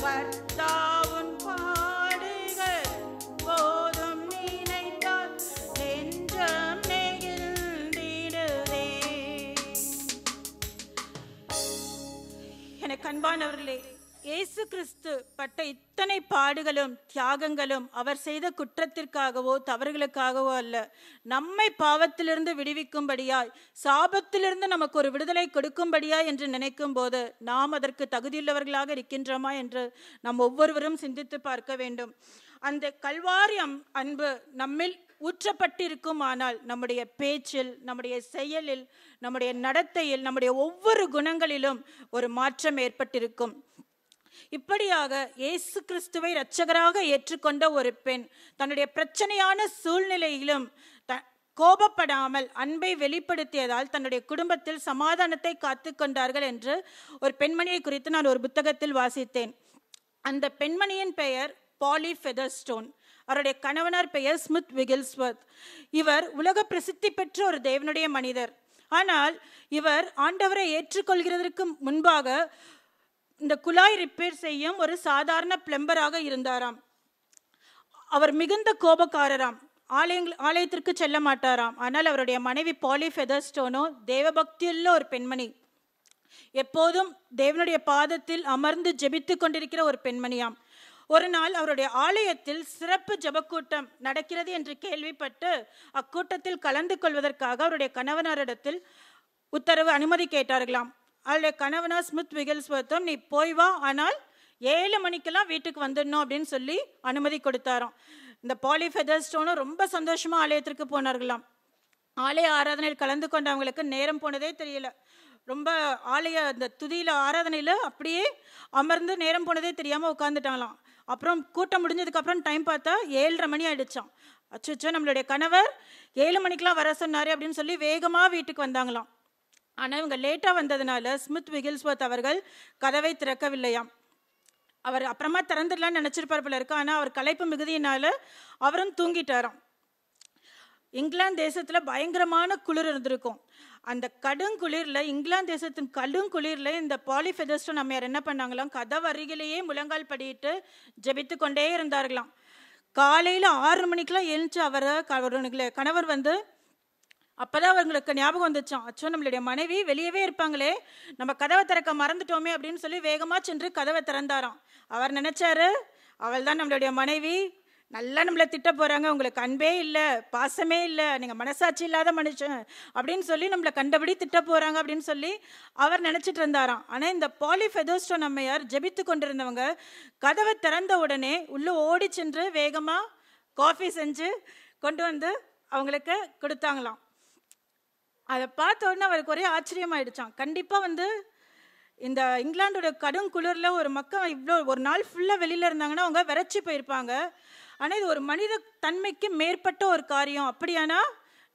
கர்த்தாவின் பாடுகள் போதும் நினைத்தால் நெஞ்சம் நெகிழ்ந்திடுதே. எனக்கு அன்பானவர்களே, இயேசு கிறிஸ்து பட்ட இத்தனை பாடுகளும் தியாகங்களும் அவர் செய்த குற்றத்திற்காகவோ தவறுகளுக்காகவோ அல்ல, நம்மை பாவத்திலிருந்து விடுவிக்கும்படியாய், சாபத்திலிருந்து நமக்கு ஒரு விடுதலை கொடுக்கும்படியாய் என்று நினைக்கும் போது நாம் அதற்கு தகுதியுள்ளவர்களாக இருக்கின்றோமா என்று நாம் ஒவ்வொருவரும் சிந்தித்து பார்க்க வேண்டும். அந்த கல்வாரி அன்பு நம்மில் ஊற்றப்பட்டிருக்குமானால் நம்முடைய பேச்சில், நம்முடைய செயலில், நம்முடைய நடத்தையில், நம்முடைய ஒவ்வொரு குணங்களிலும் ஒரு மாற்றம் ஏற்பட்டிருக்கும். இப்படியாக இயேசு கிறிஸ்துவை இரட்சகராக ஏற்றுக்கொண்ட ஒரு பெண் தன்னுடைய பிரச்சனையான சூழ்நிலையிலும் கோபப்படாமல் அன்பை வெளிப்படுத்தியதால் தன்னுடைய குடும்பத்தில் சமாதானத்தை காத்து கொண்டார்கள் என்று ஒரு பெண்மணியை குறித்து நான் ஒரு புத்தகத்தில் வாசித்தேன். அந்த பெண்மணியின் பெயர் பாலி ஃபெதர்ஸ்டோன். அவருடைய கணவனார் பெயர் ஸ்மித் விகில்ஸ்வர்த். இவர் உலக பிரசித்தி பெற்ற ஒரு தேவனுடைய மனிதர். ஆனால் இவர் ஆண்டவரை ஏற்றுக்கொள்கிறதற்கு முன்பாக இந்த குழாய் ரிப்பேர் செய்யும் ஒரு சாதாரண பிளம்பராக இருந்தாராம். அவர் மிகுந்த கோபக்காரராம். ஆலயத்திற்கு செல்ல மாட்டாராம். ஆனால் அவருடைய மனைவி பாலி ஃபெதர்ஸ்டோனோ தேவபக்தியுள்ள ஒரு பெண்மணி, எப்போதும் தேவனுடைய பாதத்தில் அமர்ந்து ஜெபித்து கொண்டிருக்கிற ஒரு பெண்மணியாம். ஒரு நாள் அவருடைய ஆலயத்தில் சிறப்பு ஜெபக்கூட்டம் நடக்கிறது என்று கேள்விப்பட்டு அக்கூட்டத்தில் கலந்து கொள்வதற்காக அவருடைய கணவனாரிடத்தில் அனுமதி கேட்டார்களாம். அவருடைய கணவனார் ஸ்மித் விகில்ஸ்வர்த்தும், நீ போய் வா, ஆனால் 7 மணிக்கெல்லாம் வீட்டுக்கு வந்துடணும் அப்படின்னு சொல்லி அனுமதி கொடுத்தாராம். இந்த பாலி ஃபெதர்ஸ்டோனும் ரொம்ப சந்தோஷமா ஆலயத்திற்கு போனார்களாம். ஆலய ஆராதனையில் கலந்து கொண்டவங்களுக்கு நேரம் போனதே தெரியல. ரொம்ப இந்த துதியில ஆராதனையில அப்படியே அமர்ந்து நேரம் போனதே தெரியாம உட்காந்துட்டாங்களாம். அப்புறம் கூட்டம் முடிஞ்சதுக்கு அப்புறம் டைம் பார்த்தா 7:30 மணி ஆயிடுச்சாம். அச்சோ, நம்மளுடைய கணவர் 7 மணிக்கெல்லாம் வர சொன்னாரு அப்படின்னு சொல்லி வேகமா வீட்டுக்கு வந்தாங்களாம். ஆனா இவங்க லேட்டா வந்ததுனால ஸ்மித் விகில்ஸ்வர்த் அவர்கள் கதவை திறக்கவில்லையாம். அவர் அப்புறமா திறந்துடலான்னு நினைச்சிருப்பார் போல இருக்கு. ஆனா அவர் களைப்பு மிகுதியினால அவரும் தூங்கிட்டாராம். இங்கிலாந்து தேசத்துல பயங்கரமான குளிர் இருந்திருக்கும். அந்த கடுங்குளிர்ல, இங்கிலாந்து தேசத்தின் கடுங்குளிர்ல இந்த பாலி ஃபெதர்ஸ்டோன் அம்மையார் என்ன பண்ணாங்களாம், கதவு அருகிலேயே முழங்கால் படிட்டு ஜெபித்து கொண்டே இருந்தார்களாம். காலையில 6 மணிக்கெல்லாம் எழுந்து அவருடைய கணவர் வந்து அப்பதான் அவங்களுக்கு ஞாபகம் வந்துச்சான், அச்சோ நம்மளுடைய மனைவி வெளியவே இருப்பாங்களே, நம்ம கதவை திறக்க மறந்துட்டோமே அப்படின்னு சொல்லி வேகமா சென்று கதவை திறந்தாராம். அவர் நினைச்சாரு, அவள் தான் நம்மளுடைய மனைவி, நல்லா நம்மளை திட்ட போகிறாங்க, உங்களுக்கு அன்பே இல்லை, பாசமே இல்லை, நீங்கள் மனசாட்சி இல்லாத மனுஷன் அப்படின்னு சொல்லி நம்மளை கண்டபடி திட்ட போகிறாங்க அப்படின்னு சொல்லி அவர் நினச்சிட்டு இருந்தாராம். ஆனால் இந்த பாலிஃபெதோஸ்டோன் அம்மையார் ஜெபித்து கொண்டிருந்தவங்க கதவை திறந்த உடனே உள்ளே ஓடி சென்று வேகமாக காஃபி செஞ்சு கொண்டு வந்து அவங்களுக்கு கொடுத்தாங்களாம். அதை பார்த்த உடனே அவருக்கு ஒரே ஆச்சரியமாயிடுச்சான். கண்டிப்பாக இந்த இங்கிலாண்டோட கடும் குளிரில் ஒரு மக்கள் இவ்வளோ ஒரு நாள் ஃபுல்லாக வெளியில் இருந்தாங்கன்னா அவங்க விரைச்சி போயிருப்பாங்க. ஆனால் இது ஒரு மனித தன்மைக்கு மேற்பட்ட ஒரு காரியம். அப்படியானா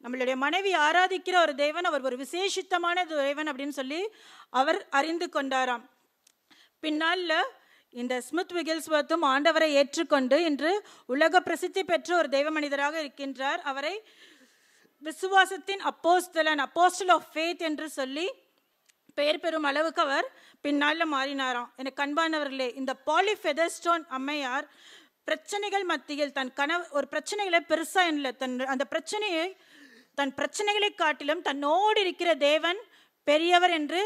நம்மளுடைய மனைவி ஆராதிக்கிற ஒரு தேவன், அவர் ஒரு விசேஷித்தமான தேவன் அப்படின்னு சொல்லி அவர் அறிந்து கொண்டாராம். பின்னால் இந்த ஸ்மித் விகில்ஸ்வர்த்தும் ஆண்டவரை ஏற்றுக்கொண்டு இன்று உலக பிரசித்தி பெற்ற ஒரு தெய்வ மனிதராக இருக்கின்றார். அவரை விசுவாசத்தின் அப்போஸ்தலன், அப்போஸ்டல் ஆஃப் ஃபேத் என்று சொல்லி பெயர் பெறும் அளவுக்கு அவர் பின்னால் மாறினாராம். எனக்கு அன்பானவர்களே, இந்த பாலிஃபெதோஸ்டோன் அம்மையார் பிரச்சனைகள் மத்தியில் ஒரு பிரச்சனைகளை பெருசா இல்லை, அந்த பிரச்சனையை தன் பிரச்சனைகளை காட்டிலும் தன்னோடு இருக்கிற தேவன் பெரியவர் என்று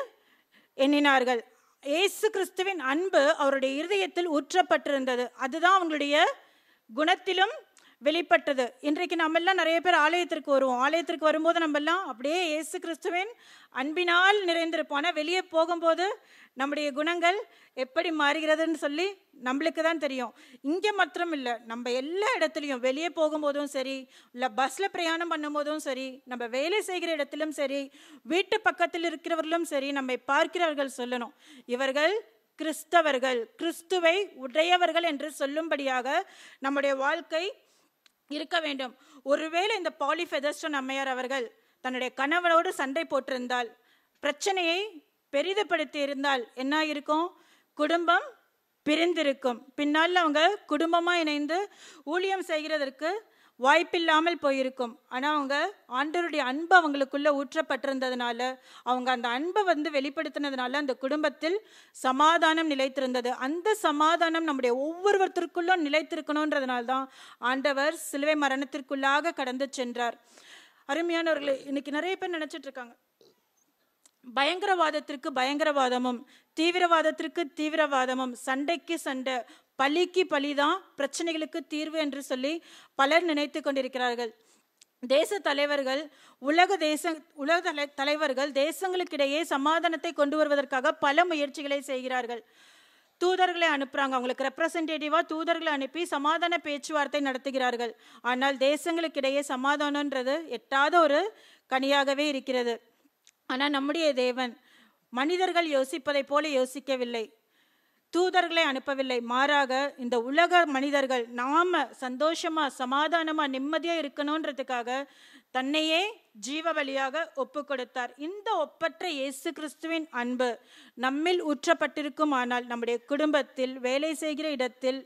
எண்ணினார்கள். இயேசு கிறிஸ்துவின் அன்பு அவருடைய இருதயத்தில் ஊற்றப்பட்டிருந்தது. அதுதான் அவங்களுடைய குணத்திலும் வெளிப்பட்டது. இன்றைக்கு நம்ம எல்லாம் நிறைய பேர் ஆலயத்திற்கு வருவோம். ஆலயத்திற்கு வரும்போது நம்ம எல்லாம் அப்படியே இயேசு கிறிஸ்துவின் அன்பினால் நிறைந்திருப்போம். ஆனால் வெளியே போகும்போது நம்முடைய குணங்கள் எப்படி மாறுகிறதுன்னு சொல்லி நம்மளுக்கு தான் தெரியும். இங்கே மாத்திரம் இல்லை, நம்ம எல்லா இடத்துலையும் வெளியே போகும்போதும் சரி, இல்லை பஸ்ஸில் பிரயாணம் பண்ணும்போதும் சரி, நம்ம வேலை செய்கிற இடத்திலும் சரி, வீட்டு பக்கத்தில் இருக்கிறவர்களும் சரி, நம்மை பார்க்கிறவர்கள் சொல்லணும், இவர்கள் கிறிஸ்தவர்கள், கிறிஸ்துவை உடையவர்கள் என்று சொல்லும்படியாக நம்முடைய வாழ்க்கை இருக்க வேண்டும். ஒருவேளை இந்த பாலிஃபெதோஸ்டோன் அம்மையார் அவர்கள் தன்னுடைய கணவனோடு சண்டை போட்டிருந்தால், பிரச்சனையை பெரிதுபடுத்தி இருந்தால் என்ன இருக்கும்? குடும்பம் பிரிந்திருக்கும். பின்னால் அவங்க குடும்பமா இணைந்து ஊழியம் செய்கிறதற்கு வாய்ப்பில்லாமல் போயிருக்கும். ஆனால் அவங்க ஆண்டவருடைய அன்பு அவங்களுக்குள்ள ஊற்றப்பட்டிருந்ததுனால, அவங்க அந்த அன்பை வெளிப்படுத்தினதுனால அந்த குடும்பத்தில் சமாதானம் நிலைத்திருந்தது. அந்த சமாதானம் நம்முடைய ஒவ்வொருவருத்திற்குள்ளும் நிலைத்திருக்கணுன்றதுனால தான் ஆண்டவர் சிலுவை மரணத்திற்குள்ளாக கடந்து சென்றார். அருமையானவர்களே, இன்னைக்கு நிறைய பேர் நினைச்சிட்டு இருக்காங்க, பயங்கரவாதத்திற்கு பயங்கரவாதமும், தீவிரவாதத்திற்கு தீவிரவாதமும், சண்டைக்கு சண்டை, பலிக்கு பலிதான் பிரச்சனைகளுக்கு தீர்வு என்று சொல்லி பலர் நினைத்து கொண்டிருக்கிறார்கள். தேச தலைவர்கள், உலக தலைவர்கள் தேசங்களுக்கிடையே சமாதானத்தை கொண்டு வருவதற்காக பல முயற்சிகளை செய்கிறார்கள். தூதர்களை அனுப்புறாங்க, அவங்களுக்கு ரெப்ரசன்டேட்டிவா தூதர்களை அனுப்பி சமாதான பேச்சுவார்த்தை நடத்துகிறார்கள். ஆனால் தேசங்களுக்கிடையே சமாதானம்ன்றது எட்டாத ஒரு கனியாகவே இருக்கிறது. ஆனால் நம்முடைய தேவன் மனிதர்கள் யோசிப்பதை போல யோசிக்கவில்லை, தூதர்களை அனுப்பவில்லை. மாறாக இந்த உலக மனிதர்கள் நாம சந்தோஷமா சமாதானமா நிம்மதியா இருக்கணும்ன்றதுக்காக தன்னையே ஜீவ பலியாக ஒப்பு கொடுத்தார். இந்த ஒப்பற்ற இயேசு கிறிஸ்துவின் அன்பு நம்மில் ஊற்றப்பட்டிருக்கும். ஆனால் நம்முடைய குடும்பத்தில், வேலை செய்கிற இடத்தில்,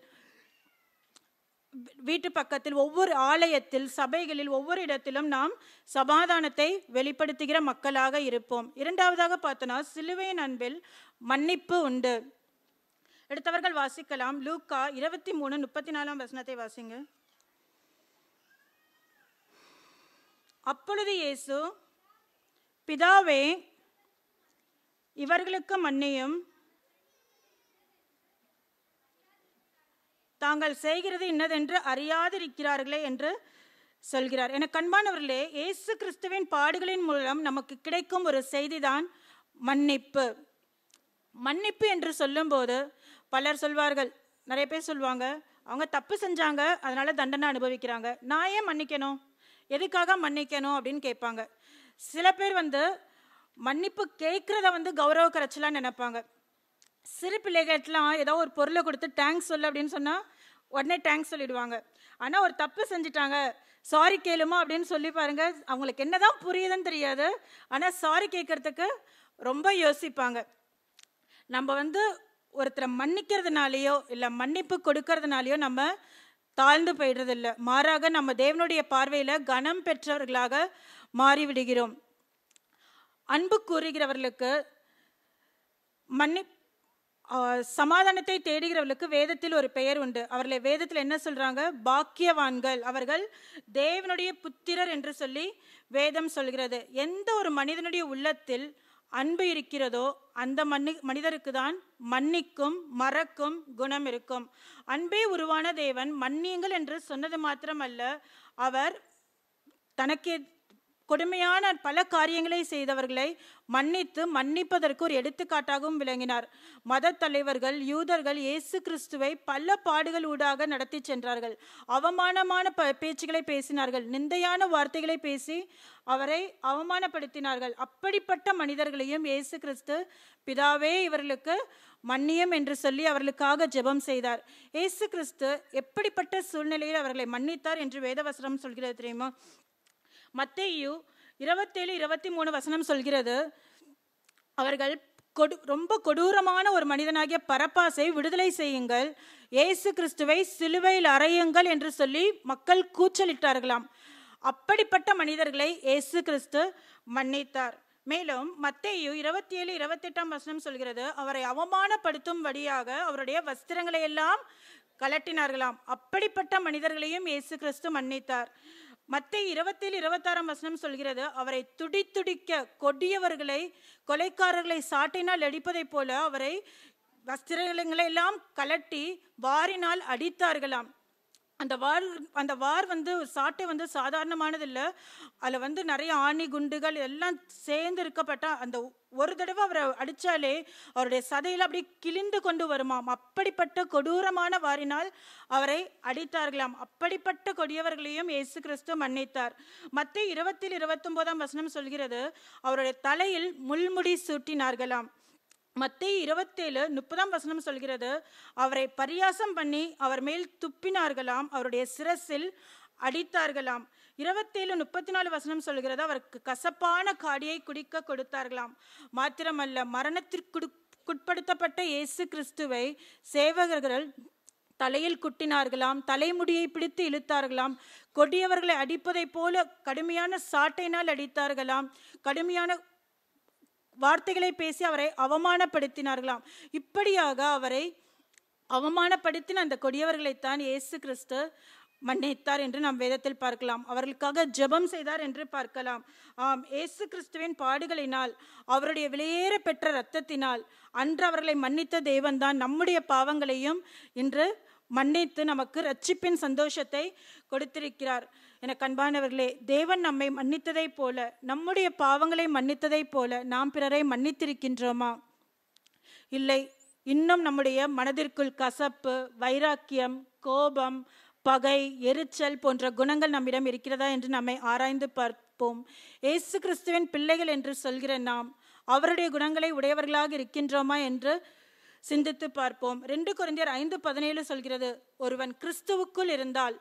வீட்டு பக்கத்தில், ஒவ்வொரு ஆலயத்தில், சபைகளில், ஒவ்வொரு இடத்திலும் நாம் சமாதானத்தை வெளிப்படுத்துகிற மக்களாக இருப்போம். இரண்டாவதாக பார்த்தோன்னா, சிலுவையின் அன்பில் மன்னிப்பு உண்டு. எடுத்தவர்கள் வாசிக்கலாம். லூக்கா 23:34 வசனத்தை வாசிங்க. அப்பொழுது இயேசு, பிதாவே, இவர்களுக்கு மன்னியும், தாங்கள் செய்கிறது இன்னதென்று அறியாதிருக்கிறார்களே என்று சொல்கிறார். எனக்கு அன்பானவர்களே, இயேசு கிறிஸ்துவின் பாடுகளின் மூலம் நமக்கு கிடைக்கும் ஒரு செய்திதான் மன்னிப்பு. மன்னிப்பு என்று சொல்லும்போது பலர் சொல்வார்கள், நிறைய பேர் சொல்லுவாங்க, அவங்க தப்பு செஞ்சாங்க அதனால தண்டனை அனுபவிக்கிறாங்க, நான் ஏன் மன்னிக்கணும், எதுக்காக மன்னிக்கணும் அப்படின்னு கேட்பாங்க. சில பேர் மன்னிப்பு கேட்குறத கௌரவ கரைச்சலான்னு நினைப்பாங்க. சிறு பிள்ளைகளுக்கெல்லாம் ஏதோ ஒரு பொருளை கொடுத்து தேங்க்ஸ் சொல்லு அப்படின்னு சொன்னால் உடனே தேங்க்ஸ் சொல்லிடுவாங்க. ஆனால் ஒரு தப்பு செஞ்சுட்டாங்க, சாரி கேளுமா அப்படின்னு சொல்லி பாருங்க, அவங்களுக்கு என்னதான் புரியுதுன்னு தெரியாது, ஆனால் சாரி கேட்கறதுக்கு ரொம்ப யோசிப்பாங்க. நம்ம ஒருத்தரை மன்னிக்கிறதுனாலையோ இல்லை மன்னிப்பு கொடுக்கறதுனாலையோ நம்ம தாழ்ந்து போயிடுறதில்லை. மாறாக நம்ம தேவனுடைய பார்வையில் கனம் பெற்றவர்களாக மாறிவிடுகிறோம். அன்பு கூறுகிறவர்களுக்கு, சமாதானத்தை தேடுகிறவர்களுக்கு வேதத்தில் ஒரு பெயர் உண்டு. அவர்களை வேதத்தில் என்ன சொல்றாங்க? பாக்கியவான்கள், அவர்கள் தேவனுடைய புத்திரர் என்று சொல்லி வேதம் சொல்கிறது. எந்த ஒரு மனிதனுடைய உள்ளத்தில் அன்பு இருக்கிறதோ அந்த மனிதருக்கு தான் மன்னிக்கும் மறக்கும் குணம் இருக்கும். அன்பே உருவான தேவன் மன்னியுங்கள் என்று சொன்னது மாத்திரமல்ல, அவர் தனக்கு கொடுமையான பல காரியங்களை செய்தவர்களை மன்னிப்பதற்கு ஒரு எடுத்துக்காட்டாகவும் விளங்கினார். மத தலைவர்கள் யூதர்கள் இயேசு கிறிஸ்துவை பல பாடுகள் ஊடாக நடத்தி சென்றார்கள். அவமானமான பேச்சுகளை பேசினார்கள், நிந்தையான வார்த்தைகளை பேசி அவரை அவமானப்படுத்தினார்கள். அப்படிப்பட்ட மனிதர்களையும் இயேசு கிறிஸ்து பிதாவே இவர்களுக்கு மன்னியும் என்று சொல்லி அவர்களுக்காக ஜெபம் செய்தார். இயேசு கிறிஸ்து எப்படிப்பட்ட சூழ்நிலையில் அவர்களை மன்னித்தார் என்று வேதவசனம் சொல்கிறது தெரியுமா? மத்தேயு 27-23 சொல்கிறது, அவர்கள் ரொம்ப கொடூரமான ஒரு மனிதனாகிய பரப்பாசை விடுதலை செய்யுங்கள், இயேசு கிறிஸ்துவை சிலுவையில் அறையுங்கள் என்று சொல்லி மக்கள் கூச்சலிட்டார்களாம். அப்படிப்பட்ட மனிதர்களை இயேசு கிறிஸ்து மன்னித்தார். மேலும் மத்தேயு 27-28 சொல்கிறது, அவரை அவமானப்படுத்தும்படியாக அவருடைய வஸ்திரங்களை எல்லாம் கலட்டினார்களாம். அப்படிப்பட்ட மனிதர்களையும் இயேசு கிறிஸ்து மன்னித்தார். மத்தேயு 27-26 சொல்கிறது, அவரை துடிக்க கொடியவர்களை கொலைக்காரர்களை சாட்டினால் அடிப்பதை போல அவரை வஸ்திரங்களை எல்லாம் கலட்டி வாரினால் அடித்தார்களாம். அந்த வார் சாட்டை சாதாரணமானது இல்லை. அதில் நிறைய ஆணி குண்டுகள் எல்லாம் சேர்ந்து இருக்கப்பட்ட அந்த ஒரு தடவை அவரை அடித்தாலே அவருடைய சதையில் அப்படி கிழிந்து கொண்டு வருமாம். அப்படிப்பட்ட கொடூரமான வாரினால் அவரை அடித்தார்களாம். அப்படிப்பட்ட கொடியவர்களையும் இயேசு கிறிஸ்து மன்னித்தார். மத்தேயு 27-29 சொல்கிறது, அவருடைய தலையில் முள்முடி சூட்டினார்களாம். மத்தேயு 27-30 சொல்கிறது, அவரை பரியாசம் பண்ணி அவர் மேல் துப்பினார்களாம், அவருடைய சிரசில் அடித்தார்களாம். 27-34 சொல்கிறது, அவருக்கு கசப்பான காடியை குடிக்க கொடுத்தார்களாம். மாத்திரமல்ல, மரணத்திற்குட்படுத்தப்பட்ட இயேசு கிறிஸ்துவை சேவகர்கள் தலையில் குட்டினார்களாம், தலைமுடியை பிடித்து இழுத்தார்களாம், கொடியவர்களை அடிப்பதை போல கடுமையான சாட்டையினால் அடித்தார்களாம், கடுமையான வார்த்தைகளை பேசி அவரை அவமானப்படுத்தினார்களாம். இப்படியாக அவரை அவமானப்படுத்தின அந்த கொடியவர்களைத்தான் இயேசு கிறிஸ்து மன்னித்தார் என்று நாம் வேதத்தில் பார்க்கலாம். அவர்களுக்காக ஜெபம் செய்தார் என்று பார்க்கலாம். இயேசு கிறிஸ்துவின் பாடுகளினால், அவருடைய விலையேற பெற்ற இரத்தத்தினால் அன்று அவர்களை மன்னித்த தேவன் தான் நம்முடைய பாவங்களையும் இன்று மன்னித்து நமக்கு ரட்சிப்பின் சந்தோஷத்தை கொடுத்திருக்கிறார். என அன்பானவர்களே, தேவன் நம்மை மன்னித்ததை போல, நம்முடைய பாவங்களை மன்னித்ததை போல நாம் பிறரை மன்னித்திருக்கின்றோமா? இல்லை. இன்னும் நம்முடைய மனதிற்குள் கசப்பு, வைராக்கியம், கோபம், பகை, எரிச்சல் போன்ற குணங்கள் நம்மிடம் இருக்கிறதா என்று நம்மை ஆராய்ந்து பார்ப்போம். இயேசு கிறிஸ்துவின் பிள்ளைகள் என்று சொல்கிற நாம் அவருடைய குணங்களை உடையவர்களாக இருக்கின்றோமா என்று சிந்தித்து பார்ப்போம். 2 கொரிந்தியர் 5:17 சொல்கிறது, ஒருவன் கிறிஸ்துவுக்குள் இருந்தால்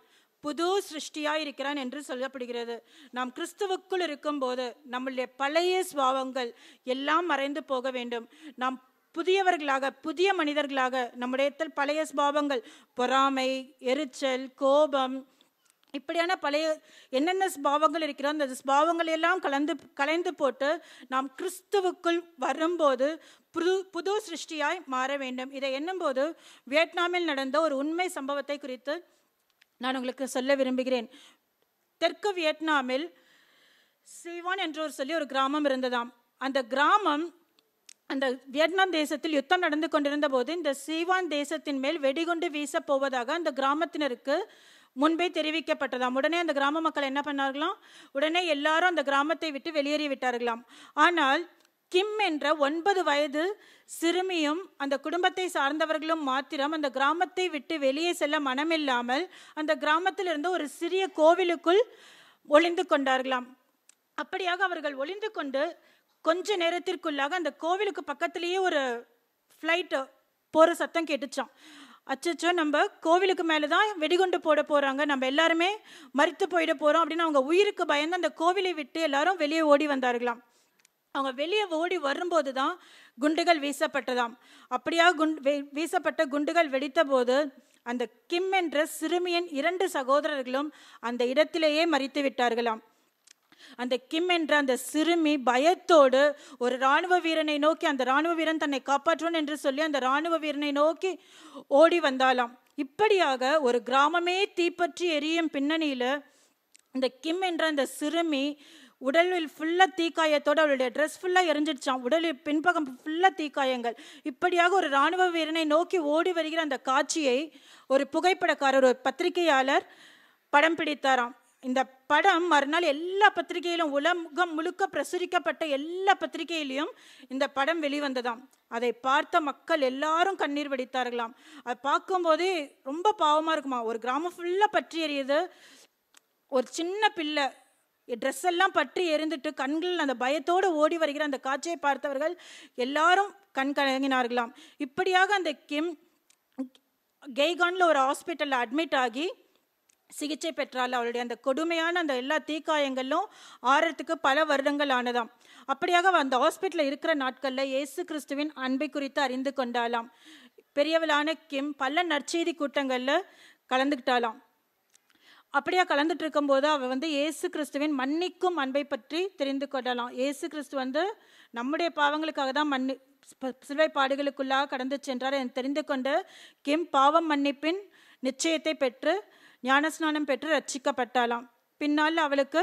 புது சிருஷ்டியாய் இருக்கிறான் என்று சொல்லப்படுகிறது. நாம் கிறிஸ்துவுக்குள் இருக்கும் போது நம்முடைய பழைய சுபாவங்கள் எல்லாம் மறைந்து போக வேண்டும். நாம் புதியவர்களாக, புதிய மனிதர்களாக, நம்முடைய பழைய சுபாவங்கள், பொறாமை, எரிச்சல், கோபம், இப்படியான பழைய என்னென்ன சுபாவங்கள் இருக்கிறோ அந்த சுபாவங்கள் எல்லாம் கலைந்து போட்டு நாம் கிறிஸ்துவுக்குள் வரும்போது புது சிருஷ்டியாய் மாற வேண்டும். இதை எண்ணும்போது வியட்நாமில் நடந்த ஒரு உண்மை சம்பவத்தை குறித்து நான் உங்களுக்கு சொல்ல விரும்புகிறேன். தெற்கு வியட்நாமில் சீவான் என்று சொல்லி ஒரு கிராமம் இருந்ததாம். அந்த கிராமம், அந்த வியட்நாம் தேசத்தில் யுத்தம் நடந்து கொண்டிருந்த போது இந்த சீவான் தேசத்தின் மேல் வெடிகுண்டு வீச போவதாக அந்த கிராமத்தினருக்கு முன்பே தெரிவிக்கப்பட்டதாம். உடனே அந்த கிராம மக்கள் என்ன பண்ணார்களாம், உடனே எல்லாரும் அந்த கிராமத்தை விட்டு வெளியேறி விட்டார்களாம். ஆனால் கிம் என்ற 9 வயது சிறுமியும் அந்த குடும்பத்தை சார்ந்தவர்களும் மாத்திரம் அந்த கிராமத்தை விட்டு வெளியே செல்ல மனமில்லாமல் அந்த கிராமத்தில் இருந்த ஒரு சிறிய கோவிலுக்குள் ஒளிந்து கொண்டார்களாம். அப்படியாக அவர்கள் ஒளிந்து கொண்டு கொஞ்ச நேரத்திற்குள்ளாக அந்த கோவிலுக்கு பக்கத்திலேயே ஒரு ஃப்ளைட் போகிற சத்தம் கேட்டுச்சான். அச்சச்சோ, நம்ம கோவிலுக்கு மேலே தான் வெடிகுண்டு போட போகிறாங்க, நம்ம எல்லாருமே மரித்து போயிட போகிறோம் அப்படின்னு அவங்க உயிருக்கு பயந்து அந்த கோவிலை விட்டு எல்லாரும் வெளியே ஓடி வந்தார்களாம். அவங்க வெளியே ஓடி வரும்போது தான் குண்டுகள் வீசப்பட்டதாம். அப்படியாக வீசப்பட்ட குண்டுகள் வெடித்த போது அந்த கிம் என்ற சிறுமியின் 2 சகோதரர்களும் அந்த இடத்திலேயே மரித்து விட்டார்களாம். அந்த கிம் என்ற அந்த சிறுமி பயத்தோடு ஒரு இராணுவ வீரனை நோக்கி, அந்த இராணுவ வீரன் தன்னை காப்பாற்றுவான் என்று சொல்லி அந்த இராணுவ வீரனை நோக்கி ஓடி வந்தாலாம். இப்படியாக ஒரு கிராமமே தீப்பற்றி எரியும் பின்னணியில இந்த கிம் என்ற அந்த சிறுமி உடலில் ஃபுல்லாக தீக்காயத்தோடு அவளுடைய ட்ரெஸ் ஃபுல்லாக எரிஞ்சிடுச்சான், உடலில் பின்பக்கம் ஃபுல்லாக தீக்காயங்கள். இப்படியாக ஒரு இராணுவ வீரனை நோக்கி ஓடி வருகிற அந்த காட்சியை ஒரு புகைப்படக்காரர், ஒரு பத்திரிகையாளர் படம் பிடித்தாராம். இந்த படம் மறுநாள் எல்லா பத்திரிகையிலும், உலகம் முழுக்க பிரசுரிக்கப்பட்ட எல்லா பத்திரிகையிலையும் இந்த படம் வெளிவந்ததாம். அதை பார்த்த மக்கள் எல்லாரும் கண்ணீர் வடித்தார்களாம். அதை பார்க்கும்போதே ரொம்ப பாவமாக இருக்குமா. ஒரு கிராமம் ஃபுல்லாக பற்றி எரியுது, ஒரு சின்ன பிள்ளை ட்ரெஸ் எல்லாம் பற்றி எரிந்துட்டு கண்கள் அந்த பயத்தோடு ஓடி வருகிற அந்த காட்சியை பார்த்தவர்கள் எல்லாரும் கண் கலங்கினார்களாம். இப்படியாக அந்த கிம் கெய்கானில் ஒரு ஹாஸ்பிட்டலில் அட்மிட் ஆகி சிகிச்சை பெற்றால். அவளுடைய அந்த கொடுமையான அந்த எல்லா தீக்காயங்களும் ஆறத்துக்கு பல வருடங்கள் ஆனதாம். அப்படியாக அந்த ஹாஸ்பிட்டலில் இருக்கிற நாட்களில் இயேசு கிறிஸ்துவின் அன்பை குறித்து அறிந்து கொண்டாலாம். பெரியவளான கிம் பல நற்செய்தி கூட்டங்களில் கலந்துக்கிட்டாலாம். அப்படியா கலந்துட்டு இருக்கும்போது அவள் இயேசு கிறிஸ்துவின் மன்னிக்கும் அன்பை பற்றி தெரிந்து கொள்ளலாம். இயேசு கிறிஸ்து நம்முடைய பாவங்களுக்காக தான் சிலுவை பாடுகளுக்குள்ளாக கடந்து சென்றார் என்று தெரிந்து கொண்டு கிம் பாவம் மன்னிப்பின் நிச்சயத்தை பெற்று ஞானஸ்நானம் பெற்று ரட்சிக்கப்பட்டாலாம். பின்னால் அவளுக்கு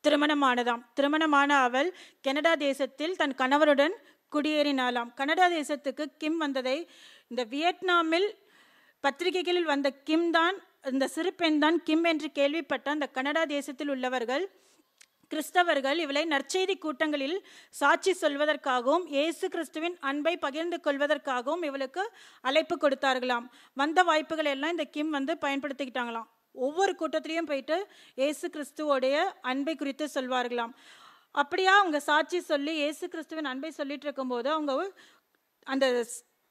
திருமணமானதாம். திருமணமான அவள் கனடா தேசத்தில் தன் கணவருடன் குடியேறினாலாம். கனடா தேசத்துக்கு கிம் வந்ததை இந்த வியட்நாமில் பத்திரிகைகளில் வந்த கிம் தான், இந்த சிறு பெண் தான் கிம் என்று கேள்விப்பட்ட அந்த கனடா தேசத்தில் உள்ளவர்கள் கிறிஸ்தவர்கள் இவளை நற்செய்தி கூட்டங்களில் சாட்சி சொல்வதற்காகவும் இயேசு கிறிஸ்துவின் அன்பை பகிர்ந்து கொள்வதற்காகவும் இவளுக்கு அழைப்பு கொடுத்தார்களாம். வந்த வாய்ப்புகள் எல்லாம் இந்த கிம் பயன்படுத்திக்கிட்டாங்களாம். ஒவ்வொரு கூட்டத்திலையும் போயிட்டு இயேசு கிறிஸ்துவோடைய அன்பை குறித்து சொல்வார்களாம். அப்படியா அவங்க சாட்சி சொல்லி இயேசு கிறிஸ்துவின் அன்பை சொல்லிட்டு இருக்கும்போது அவங்க அந்த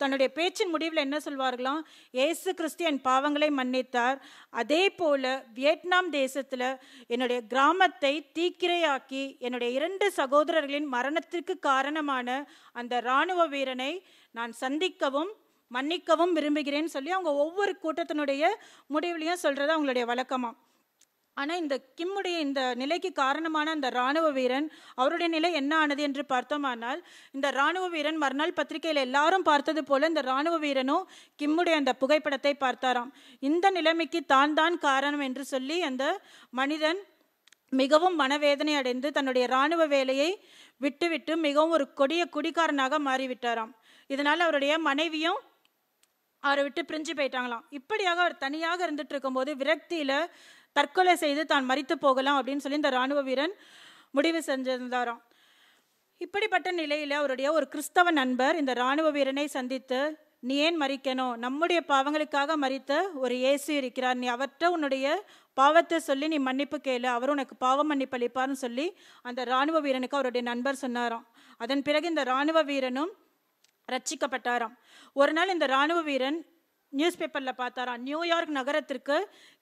தன்னுடைய பேச்சின் முடிவில் என்ன சொல்வார்களாம், இயேசு கிறிஸ்து என் பாவங்களை மன்னித்தார், அதே போல வியட்நாம் தேசத்தில் என்னுடைய கிராமத்தை தீக்கிரையாக்கி என்னுடைய 2 சகோதரர்களின் மரணத்திற்கு காரணமான அந்த இராணுவ வீரனை நான் சந்திக்கவும் மன்னிக்கவும் விரும்புகிறேன்னு சொல்லி அவங்க ஒவ்வொரு கூட்டத்தினுடைய முடிவுலையும் சொல்றது அவங்களுடைய வழக்கமா. ஆனால் இந்த கிம்முடைய இந்த நிலைக்கு காரணமான அந்த இராணுவ வீரன், அவருடைய நிலை என்ன ஆனது என்று பார்த்தோமானால், இந்த இராணுவ வீரன் மறுநாள் பத்திரிகையில் எல்லாரும் பார்த்தது போல இந்த இராணுவ வீரனும் கிம்முடைய அந்த புகைப்படத்தை பார்த்தாராம். இந்த நிலைமைக்கு தான் தான் காரணம் என்று சொல்லி அந்த மனிதன் மிகவும் மனவேதனை அடைந்து தன்னுடைய இராணுவ வேலையை விட்டுவிட்டு மிகவும் ஒரு கொடிய குடிகாரனாக மாறிவிட்டாராம். இதனால் அவருடைய மனைவியும் அவரை விட்டு பிரிஞ்சு போயிட்டாங்களாம். இப்படியாக அவர் தனியாக இருந்துட்டு இருக்கும்போது விரக்தியில தற்கொலை செய்து தான் மரித்து போகலாம் அப்படின்னு சொல்லி இந்த இராணுவ வீரன் முடிவு செஞ்சிருந்தாராம். இப்படிப்பட்ட நிலையில அவருடைய ஒரு கிறிஸ்தவ நண்பர் இந்த இராணுவ வீரனை சந்தித்து, நீ ஏன் மரிக்கணும், நம்முடைய பாவங்களுக்காக மரித்த ஒரு இயேசு இருக்கிறார், நீ அவர்கிட்ட உன்னுடைய பாவத்தை சொல்லி நீ மன்னிப்பு கேளு, அவர் உனக்கு பாவ மன்னிப்பு அளிப்பார்னு சொல்லி அந்த இராணுவ வீரனுக்கு அவருடைய நண்பர் சொன்னாராம். அதன் பிறகு இந்த இராணுவ வீரனும் ரட்சிக்கப்பட்டாராம். ஒரு நாள் இந்த இராணுவ வீரன் நியூஸ் பேப்பரில் பார்த்தாராம், நியூயார்க் நகரத்திற்கு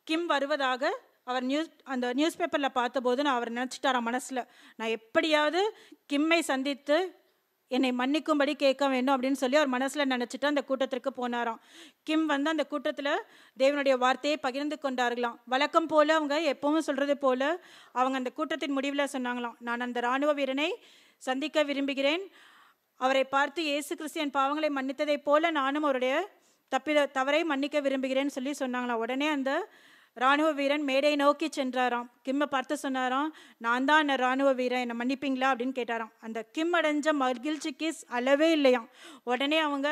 கிம் வருவதாக அவர் அந்த நியூஸ் பேப்பரில் பார்த்தபோது அவர் நினச்சிட்டாராம் மனசில், நான் எப்படியாவது கிம்மை சந்தித்து என்னை மன்னிக்கும்படி கேட்க வேண்டும் அப்படின்னு சொல்லி அவர் மனசில் நினச்சிட்டு அந்த கூட்டத்திற்கு போனாராம். கிம் அந்த கூட்டத்தில் தேவனுடைய வார்த்தையை பகிர்ந்து கொண்டார்களாம். வழக்கம் போல் அவங்க எப்பவும் சொல்கிறது போல் அவங்க அந்த கூட்டத்தின் முடிவில் சொன்னாங்களாம், நான் அந்த இராணுவ வீரனை சந்திக்க விரும்புகிறேன், அவரை பார்த்து இயேசு கிறிஸ்து என் பாவங்களை மன்னித்ததை போல நானும் அவருடைய தவறை மன்னிக்க விரும்புகிறேன்னு சொல்லி சொன்னாங்களாம். உடனே அந்த இராணுவ வீரன் மேடையை நோக்கி சென்றாராம். கிம்மை பார்த்து சொன்னாராம், நான் தான் அந்த இராணுவ வீரன், என்னை மன்னிப்பீங்களா அப்படின்னு கேட்டாராம். அந்த கிம் அடைஞ்ச மகிழ்ச்சிக்கு அளவே இல்லையாம். உடனே அவங்க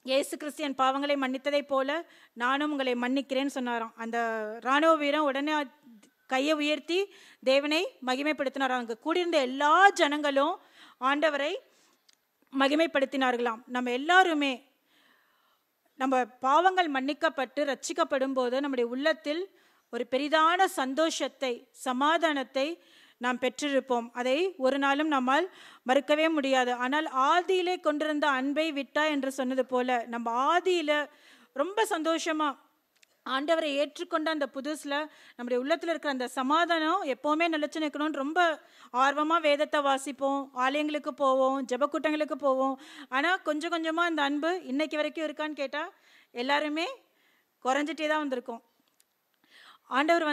இயேசு கிறிஸ்து என் பாவங்களை மன்னித்ததை போல நானும் உங்களை மன்னிக்கிறேன்னு சொன்னாராம். அந்த இராணுவ வீரன் உடனே கையை உயர்த்தி தேவனை மகிமைப்படுத்தினாராம். அங்கே கூடியிருந்த எல்லா ஜனங்களும் ஆண்டவரை மகிமைப்படுத்தினார்களாம். நம்ம எல்லாருமே நம்ம பாவங்கள் மன்னிக்கப்பட்டு ரட்சிக்கப்படும் போது நம்முடைய உள்ளத்தில் ஒரு பெரிதான சந்தோஷத்தை சமாதானத்தை நாம் பெற்றிருப்போம். அதை ஒரு நாளும் நம்மால் மறுக்கவே முடியாது. ஆனால் ஆதியிலே கொண்டிருந்த அன்பை விட்டா என்று சொன்னது போல நம்ம ஆதியில ரொம்ப சந்தோஷமா ஆண்டவரை ஏற்றுக்கொண்ட அந்த புதுசுல நம்முடைய உள்ளத்துல இருக்கிற அந்த சமாதானம் எப்பவுமே நிலைச்சு நிற்கணும்னு ரொம்ப ஆர்வமா வேதத்தை வாசிப்போம், ஆலயங்களுக்கு போவோம், ஜெப கூட்டங்களுக்கு போவோம். ஆனா கொஞ்சம் கொஞ்சமா அந்த அன்பு இன்னைக்கு வரைக்கும் இருக்கான்னு கேட்டா எல்லாருமே குறைஞ்சிட்டே தான் வந்திருக்கோம். ஆண்டவர்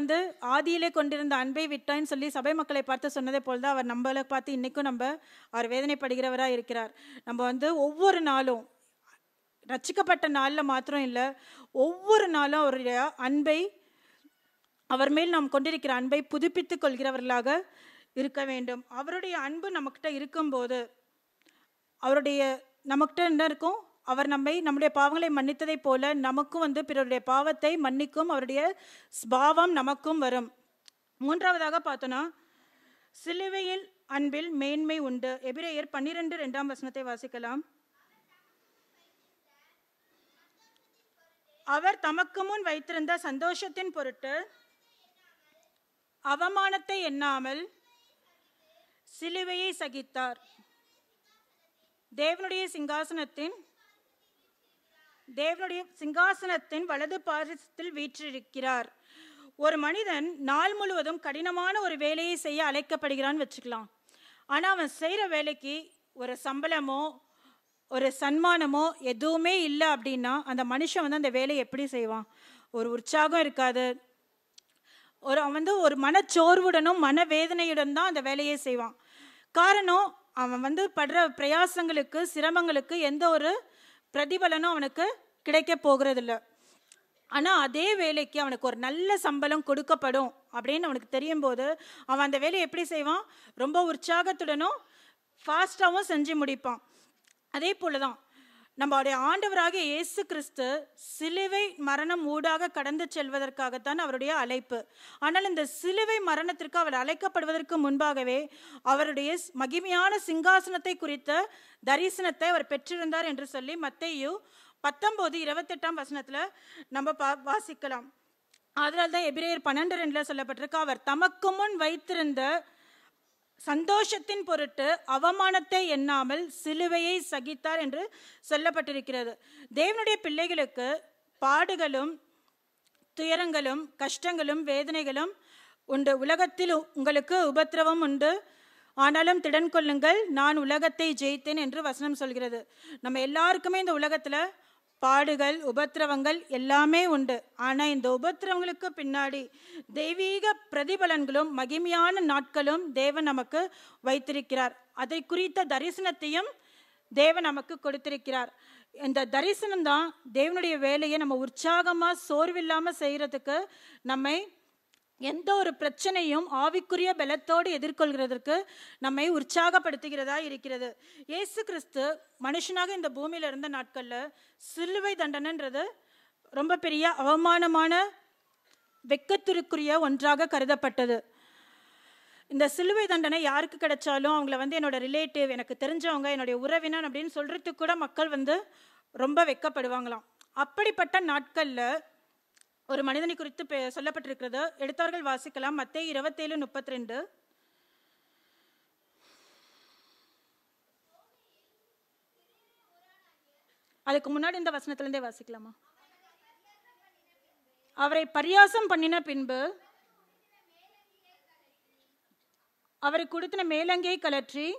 ஆதியிலே கொண்டிருந்த அன்பை விட்டான்னு சொல்லி சபை மக்களை பார்த்து சொன்னதே போல்தான் அவர் நம்மளை பார்த்து இன்னைக்கும் அவர் வேதனைப்படுகிறவராக இருக்கிறார். நம்ம ஒவ்வொரு நாளும் ரட்சிக்கப்பட்ட நாளில் மாத்திரம் இல்லை, ஒவ்வொரு நாளும் அவருடைய அன்பை அவர் மேல் நாம் கொண்டிருக்கிற அன்பை புதுப்பித்துக் கொள்கிறவர்களாக இருக்க வேண்டும். அவருடைய அன்பு நம்மக்கிட்ட இருக்கும்போது அவருடைய நமக்கிட்ட என்ன இருக்கும்? அவர் நம்முடைய பாவங்களை மன்னித்ததை போல நமக்கும் பிறருடைய பாவத்தை மன்னிக்கும் அவருடைய ஸ்பாவம் நமக்கும் வரும். மூன்றாவதாக பார்த்தோன்னா, சிலுவையில் அன்பில் மேன்மை உண்டு. எபிரேயர் 12:2 வாசிக்கலாம். அவர் தமக்கு முன் வைத்திருந்த சந்தோஷத்தின் பொருட்டு அவமானத்தை எண்ணாமல் சிலுவையை சகித்தார். தேவனுடைய சிங்காசனத்தின் வலது பாரிசத்தில் வீற்றிருக்கிறார். ஒரு மனிதன் நாள் முழுவதும் கடினமான ஒரு வேலையை செய்ய அழைக்கப்படுகிறான்னு வச்சுக்கலாம். ஆனால் அவன் செய்கிற வேலைக்கு ஒரு சம்பளமோ ஒரு சன்மானமோ எதுவுமே இல்லை அப்படின்னா அந்த மனுஷன் அந்த வேலையை எப்படி செய்வான்? ஒரு உற்சாகம் இருக்காது. அவன் ஒரு மனச்சோர்வுடனும் மனவேதனையுடன் தான் அந்த வேலையை செய்வான். காரணம், அவன் படுற பிரயாசங்களுக்கு சிரமங்களுக்கு எந்த ஒரு பிரதிபலனும் அவனுக்கு கிடைக்க போகிறதில்ல. ஆனால் அதே வேலைக்கு அவனுக்கு ஒரு நல்ல சம்பளம் கொடுக்கப்படும் அப்படின்னு அவனுக்கு தெரியும் போது அவன் அந்த வேலையை எப்படி செய்வான்? ரொம்ப உற்சாகத்துடனும் ஃபாஸ்டாகவும் செஞ்சு முடிப்பான். அதே போல தான் நம்மளுடைய ஆண்டவராகிய இயேசு கிறிஸ்து சிலுவை மரணம் ஊடாக கடந்து செல்வதற்காகத்தான் அவருடைய அழைப்பு. ஆனால் இந்த சிலுவை மரணத்திற்கு அவர் அழைக்கப்படுவதற்கு முன்பாகவே அவருடைய மகிமையான சிங்காசனத்தை குறித்த தரிசனத்தை அவர் பெற்றிருந்தார் என்று சொல்லி மத்தேயு 19:28 நம்ம வாசிக்கலாம். அதனால தான் எபிரேயர் 12:2 சொல்லப்பட்டிருக்கு, அவர் தமக்கு முன் வைத்திருந்த சந்தோஷத்தின் பொருட்டு அவமானத்தை எண்ணாமல் சிலுவையை சகித்தார் என்று சொல்லப்பட்டிருக்கிறது. தேவனுடைய பிள்ளைகளுக்கு பாடுகளும் துயரங்களும் கஷ்டங்களும் வேதனைகளும் உண்டு. உலகத்தில் உங்களுக்கு உபத்திரவம் உண்டு, ஆனாலும் திடன் கொள்ளுங்கள், நான் உலகத்தை ஜெயித்தேன் என்று வசனம் சொல்கிறது. நம்ம எல்லாருக்குமே இந்த உலகத்தில் பாடுகள் உபத்திரவங்கள் எல்லாமே உண்டு. ஆனால் இந்த உபத்திரவங்களுக்கு பின்னாடி தெய்வீக பிரதிபலன்களும் மகிமையான நாட்களும் தேவன் நமக்கு வைத்திருக்கிறார். அதை குறித்த தரிசனத்தையும் தேவன் நமக்கு கொடுத்திருக்கிறார். இந்த தரிசனம் தான் தேவனுடைய வேலையை நம்ம உற்சாகமாக சோர்வில்லாமல் செய்கிறதுக்கு, நம்மை எந்த ஒரு பிரச்சனையும் ஆவிக்குரிய பலத்தோடு எதிர்கொள்கிறதற்கு நம்மை உற்சாகப்படுத்துகிறதா இருக்கிறது. இயேசு கிறிஸ்து மனுஷனாக இந்த பூமியில் இருந்த நாட்களில் சிலுவை தண்டனைன்றது ரொம்ப பெரிய அவமானமான வெட்கத்திற்குரிய ஒன்றாக கருதப்பட்டது. இந்த சிலுவை தண்டனை யாருக்கு கிடைச்சாலும் அவங்கள என்னோட ரிலேட்டிவ், எனக்கு தெரிஞ்சவங்க, என்னுடைய உறவினர் அப்படின்னு சொல்றதுக்கு கூட மக்கள் ரொம்ப வெட்கப்படுவாங்களாம். அப்படிப்பட்ட நாட்களில் ஒரு மனிதனை குறித்து சொல்லப்பட்டிருக்கிறது. எடுத்தவர்கள் வாசிக்கலாம். மத்தேயு 27:32. அதுக்கு முன்னாடி இந்த வசனத்திலிருந்தே வாசிக்கலாமா? அவரை பரியாசம் பண்ணின பின்பு அவரை கொடுத்தின மேலங்கியை கலற்றி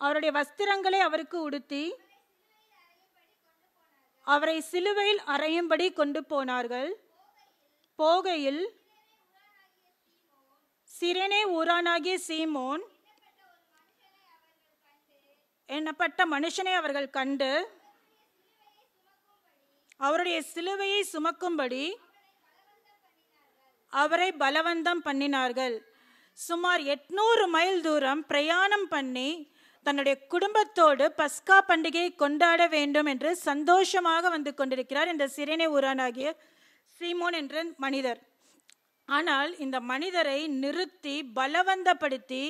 அவருடைய வஸ்திரங்களை அவருக்கு உடுத்தி அவரை சிலுவையில் அறையும்படி கொண்டு போனார்கள். போகையில் சிரேனே ஊரானாகிய சீமோன் என்னப்பட்ட மனுஷனை அவர்கள் கண்டு அவருடைய சிலுவையை சுமக்கும்படி அவரை பலவந்தம் பண்ணினார்கள். சுமார் 800 மைல் தூரம் பிரயாணம் பண்ணி தன்னுடைய குடும்பத்தோடு பஸ்கா பண்டிகையை கொண்டாட வேண்டும் என்று சந்தோஷமாக கொண்டிருக்கிறார் இந்த சிரேனே ஊரானாகிய சீமோன் என்ற மனிதர். ஆனால் இந்த மனிதரை நிறுத்தி பலவந்தப்படுத்தி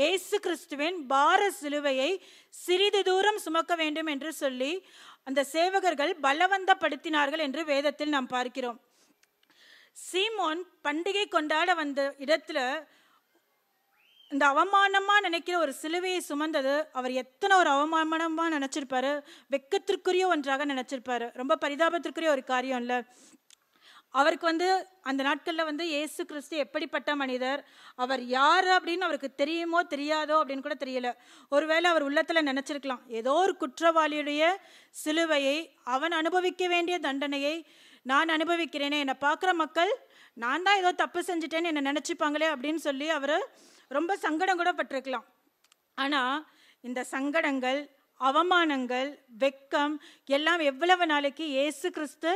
இயேசு கிறிஸ்துவின் பார சிலுவையை சிறிது தூரம் சுமக்க வேண்டும் என்று சொல்லி அந்த சேவகர்கள் பலவந்தப்படுத்தினார்கள் என்று வேதத்தில் நாம் பார்க்கிறோம். சீமோன் பண்டிகை கொண்டாட வந்த இடத்துல இந்த அவமானமா நினைக்கிற ஒரு சிலுவையை சுமந்தது அவர் எத்தனை ஒரு அவமானமா நினைச்சிருப்பாரு, வெக்கத்திற்குரிய ஒன்றாக நினைச்சிருப்பாரு. ரொம்ப பரிதாபத்திற்குரிய ஒரு காரியம் இல்லை. அவருக்கு அந்த நாட்கள்ல இயேசு கிறிஸ்து எப்படிப்பட்ட மனிதர், அவர் யார் அப்படின்னு அவருக்கு தெரியுமோ தெரியாதோ அப்படின்னு கூட தெரியல. ஒருவேளை அவர் உள்ளத்துல நினைச்சிருக்கலாம், ஏதோ ஒரு குற்றவாளியுடைய சிலுவையை, அவன் அனுபவிக்க வேண்டிய தண்டனையை நான் அனுபவிக்கிறேனே, என்னை பார்க்குற மக்கள் நான் தான் ஏதோ தப்பு செஞ்சுட்டேன்னு என்னை நினைச்சுப்பாங்களே அப்படின்னு சொல்லி அவர் ரொம்ப சங்கடம் கூட பட்டிருக்கலாம். ஆனால் இந்த சங்கடங்கள், அவமானங்கள், வெக்கம் எல்லாம் எவ்வளவு நாளைக்கு இயேசு கிறிஸ்து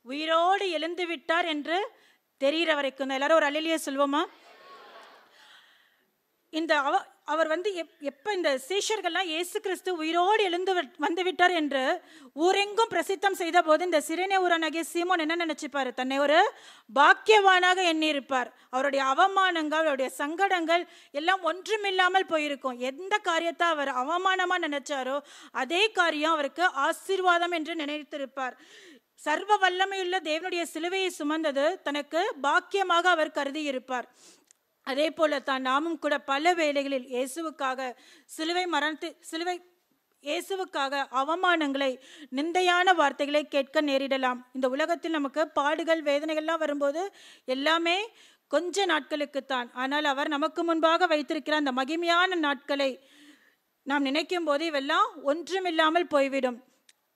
உயிரோடு எழுந்து விட்டார் என்று தெரிகிற வரைக்கும். எல்லாரும் ஒரு அல்லேலூயா சொல்வோமா? இந்த அவர் வந்து எப்போ இந்த சீஷர்கள்லாம் இயேசு கிறிஸ்து உயிரோடு எழுந்து வந்து விட்டார் என்று ஊரெங்கும் பிரசித்தம் செய்த போது இந்த சிரேனே ஊரானாகிய சீமோன் என்ன நினைச்சுப்பாரு? தன்னை ஒரு பாக்கியவானாக எண்ணியிருப்பார். அவருடைய அவமானங்கள், அவருடைய சங்கடங்கள் எல்லாம் ஒன்றுமில்லாமல் போயிருக்கும். எந்த காரியத்தை அவர் அவமானமா நினைச்சாரோ அதே காரியம் அவருக்கு ஆசீர்வாதம் என்று நினைத்திருப்பார். சர்வ வல்லமையுள்ள தேவனுடைய சிலுவையை சுமந்தது தனக்கு பாக்கியமாக அவர் கருதி இருப்பார். அதே போல தான் நாமும் கூட பல வேளைகளில் இயேசுவுக்காக அவமானங்களை, நிந்தையான வார்த்தைகளை கேட்க நேரிடலாம். இந்த உலகத்தில் நமக்கு பாடுகள், வேதனைகள்லாம் வரும்போது எல்லாமே கொஞ்ச நாட்களுக்குத்தான். ஆனால் அவர் நமக்கு முன்பாக வைத்திருக்கிற அந்த மகிமையான நாட்களை நாம் நினைக்கும் போது இவெல்லாம் ஒன்றுமில்லாமல் போய்விடும்.